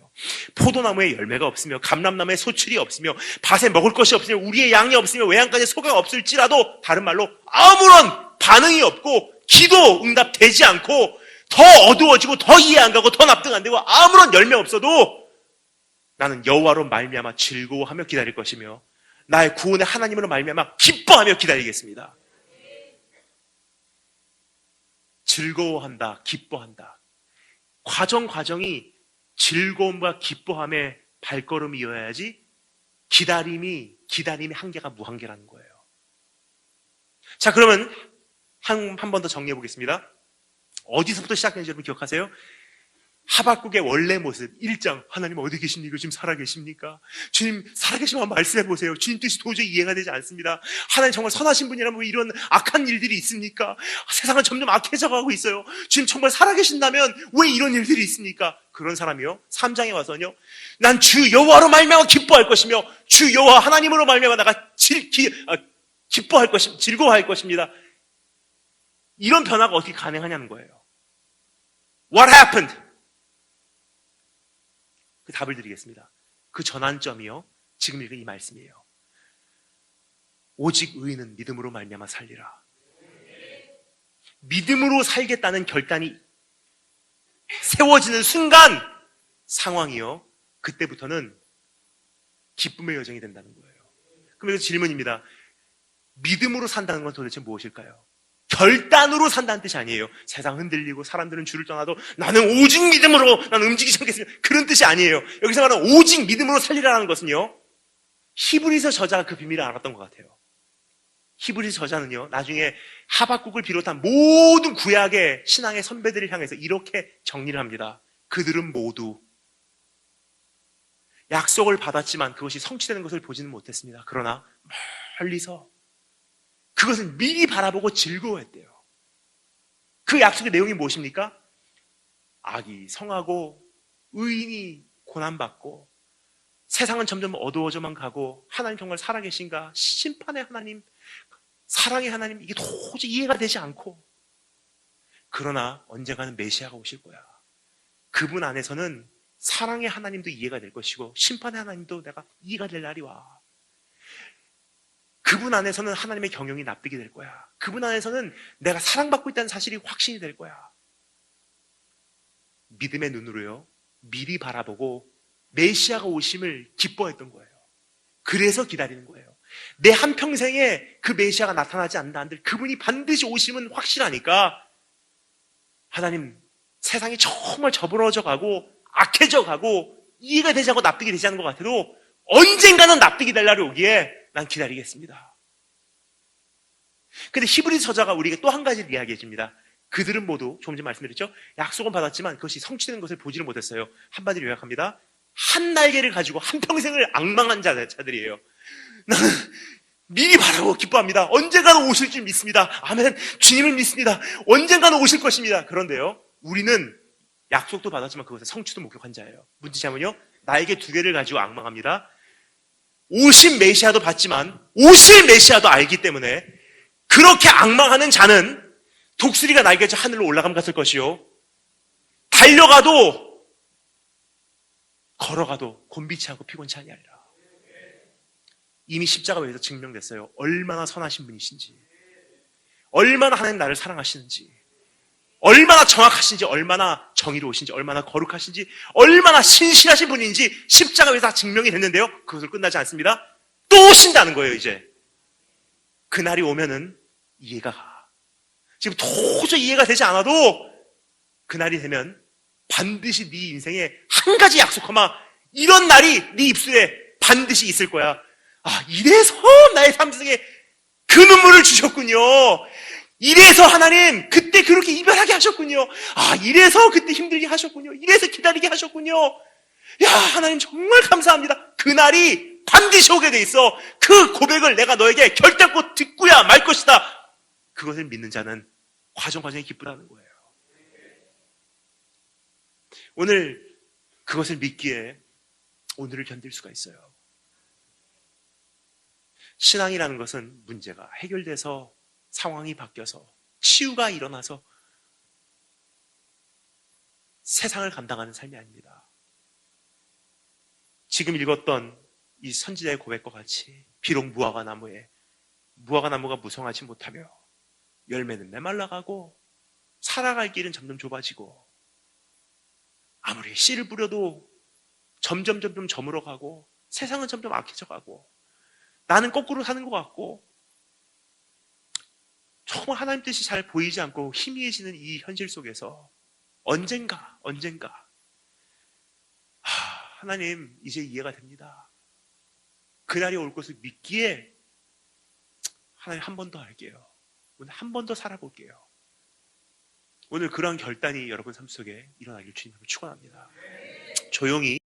포도나무에 열매가 없으며 감람나무에 소출이 없으며 밭에 먹을 것이 없으며 우리의 양이 없으며 외양간에 소가 없을지라도, 다른 말로 아무런 반응이 없고 기도 응답되지 않고 더 어두워지고 더 이해 안 가고 더 납득 안 되고 아무런 열매 없어도 나는 여호와로 말미암아 즐거워하며 기다릴 것이며 나의 구원의 하나님으로 말미암아 기뻐하며 기다리겠습니다. 즐거워한다, 기뻐한다. 과정이 즐거움과 기뻐함의 발걸음이어야지 기다림이 한계가 무한계라는 거예요. 자, 그러면 한 번 더 정리해 보겠습니다. 어디서부터 시작했는지 여러분 기억하세요? 하박국의 원래 모습 1장, 하나님 어디 계십니까? 지금 살아계십니까? 주님 살아계시면 말씀해 보세요. 주님 뜻이 도저히 이해가 되지 않습니다. 하나님 정말 선하신 분이라면 왜 이런 악한 일들이 있습니까? 세상은 점점 악해져 가고 있어요. 주님 정말 살아계신다면 왜 이런 일들이 있습니까? 그런 사람이요, 3장에 와서는요, 난 주 여호와로 말미암아 기뻐할 것이며 주 여호와 하나님으로 말미암아 내가 기뻐할 것입니다. 즐거워할 것입니다. 이런 변화가 어떻게 가능하냐는 거예요. What happened? 그 답을 드리겠습니다. 그 전환점이요, 지금 읽은 이 말씀이에요. 오직 의인은 믿음으로 말미암아 살리라. 믿음으로 살겠다는 결단이 세워지는 순간 상황이요, 그때부터는 기쁨의 여정이 된다는 거예요. 그럼 여기서 질문입니다. 믿음으로 산다는 건 도대체 무엇일까요? 결단으로 산다는 뜻이 아니에요. 세상 흔들리고 사람들은 주를 떠나도 나는 오직 믿음으로 나는 움직이지 않겠습니다. 그런 뜻이 아니에요. 여기서 말하는 오직 믿음으로 살리라는 것은요, 히브리서 저자가 그 비밀을 알았던 것 같아요. 히브리서 저자는요, 나중에 하박국을 비롯한 모든 구약의 신앙의 선배들을 향해서 이렇게 정리를 합니다. 그들은 모두 약속을 받았지만 그것이 성취되는 것을 보지는 못했습니다. 그러나 멀리서 그것을 미리 바라보고 즐거워했대요. 그 약속의 내용이 무엇입니까? 악이 성하고 의인이 고난받고 세상은 점점 어두워져만 가고 하나님 정말 살아계신가? 심판의 하나님, 사랑의 하나님, 이게 도저히 이해가 되지 않고, 그러나 언젠가는 메시아가 오실 거야. 그분 안에서는 사랑의 하나님도 이해가 될 것이고 심판의 하나님도 내가 이해가 될 날이 와. 그분 안에서는 하나님의 경영이 납득이 될 거야. 그분 안에서는 내가 사랑받고 있다는 사실이 확신이 될 거야. 믿음의 눈으로요, 미리 바라보고 메시아가 오심을 기뻐했던 거예요. 그래서 기다리는 거예요. 내 한평생에 그 메시아가 나타나지 않는다 한들 그분이 반드시 오심은 확실하니까, 하나님 세상이 정말 저버러져 가고 악해져 가고 이해가 되지 않고 납득이 되지 않는 것 같아도 언젠가는 납득이 될 날이 오기에 난 기다리겠습니다. 근데 히브리서 저자가 우리에게 또 한 가지를 이야기해 줍니다. 그들은 모두, 조금 전에 말씀드렸죠, 약속은 받았지만 그것이 성취되는 것을 보지를 못했어요. 한마디로 요약합니다. 한 날개를 가지고 한평생을 앙망한 자들이에요. 나는 미리 바라고 기뻐합니다. 언젠가는 오실 줄 믿습니다. 아멘. 주님을 믿습니다. 언젠가는 오실 것입니다. 그런데요, 우리는 약속도 받았지만 그것에 성취도 목격한 자예요. 문제냐면요, 나에게 두 개를 가지고 앙망합니다. 오신 메시아도 봤지만 오실 메시아도 알기 때문에 그렇게 앙망하는 자는 독수리가 날개쳐 하늘로 올라감 같을 것이요, 달려가도 걸어가도 곤비치 않고 피곤치 아니하리라. 이미 십자가 외에서 증명됐어요. 얼마나 선하신 분이신지, 얼마나 하나님 나를 사랑하시는지, 얼마나 정확하신지, 얼마나 정의로우신지, 얼마나 거룩하신지, 얼마나 신실하신 분인지 십자가 외에서 다 증명이 됐는데요, 그것으로 끝나지 않습니다. 또 오신다는 거예요. 이제 그날이 오면은 이해가 가. 지금 도저히 이해가 되지 않아도 그날이 되면 반드시 네 인생에 한 가지 약속하마, 이런 날이 네 입술에 반드시 있을 거야. 이래서 나의 삶 속에 그 눈물을 주셨군요. 이래서 하나님 그때 그렇게 이별하게 하셨군요. 이래서 그때 힘들게 하셨군요. 이래서 기다리게 하셨군요. 야, 하나님 정말 감사합니다. 그날이 반드시 오게 돼 있어. 그 고백을 내가 너에게 결단코 듣고야 말 것이다. 그것을 믿는 자는 과정에 기쁘다는 거예요. 오늘 그것을 믿기에 오늘을 견딜 수가 있어요. 신앙이라는 것은 문제가 해결돼서 상황이 바뀌어서 치유가 일어나서 세상을 감당하는 삶이 아닙니다. 지금 읽었던 이 선지자의 고백과 같이 비록 무화과 나무가 무성하지 못하며 열매는 메말라가고 살아갈 길은 점점 좁아지고 아무리 씨를 뿌려도 점점 저물어가고 세상은 점점 악해져가고 나는 거꾸로 사는 것 같고 정말 하나님 뜻이 잘 보이지 않고 희미해지는 이 현실 속에서 언젠가 하나님 이제 이해가 됩니다. 그날이 올 것을 믿기에 하나님 한 번 더 할게요. 오늘 한 번 더 살아볼게요. 오늘 그러한 결단이 여러분 삶 속에 일어나길 주님으로 축원합니다. 조용히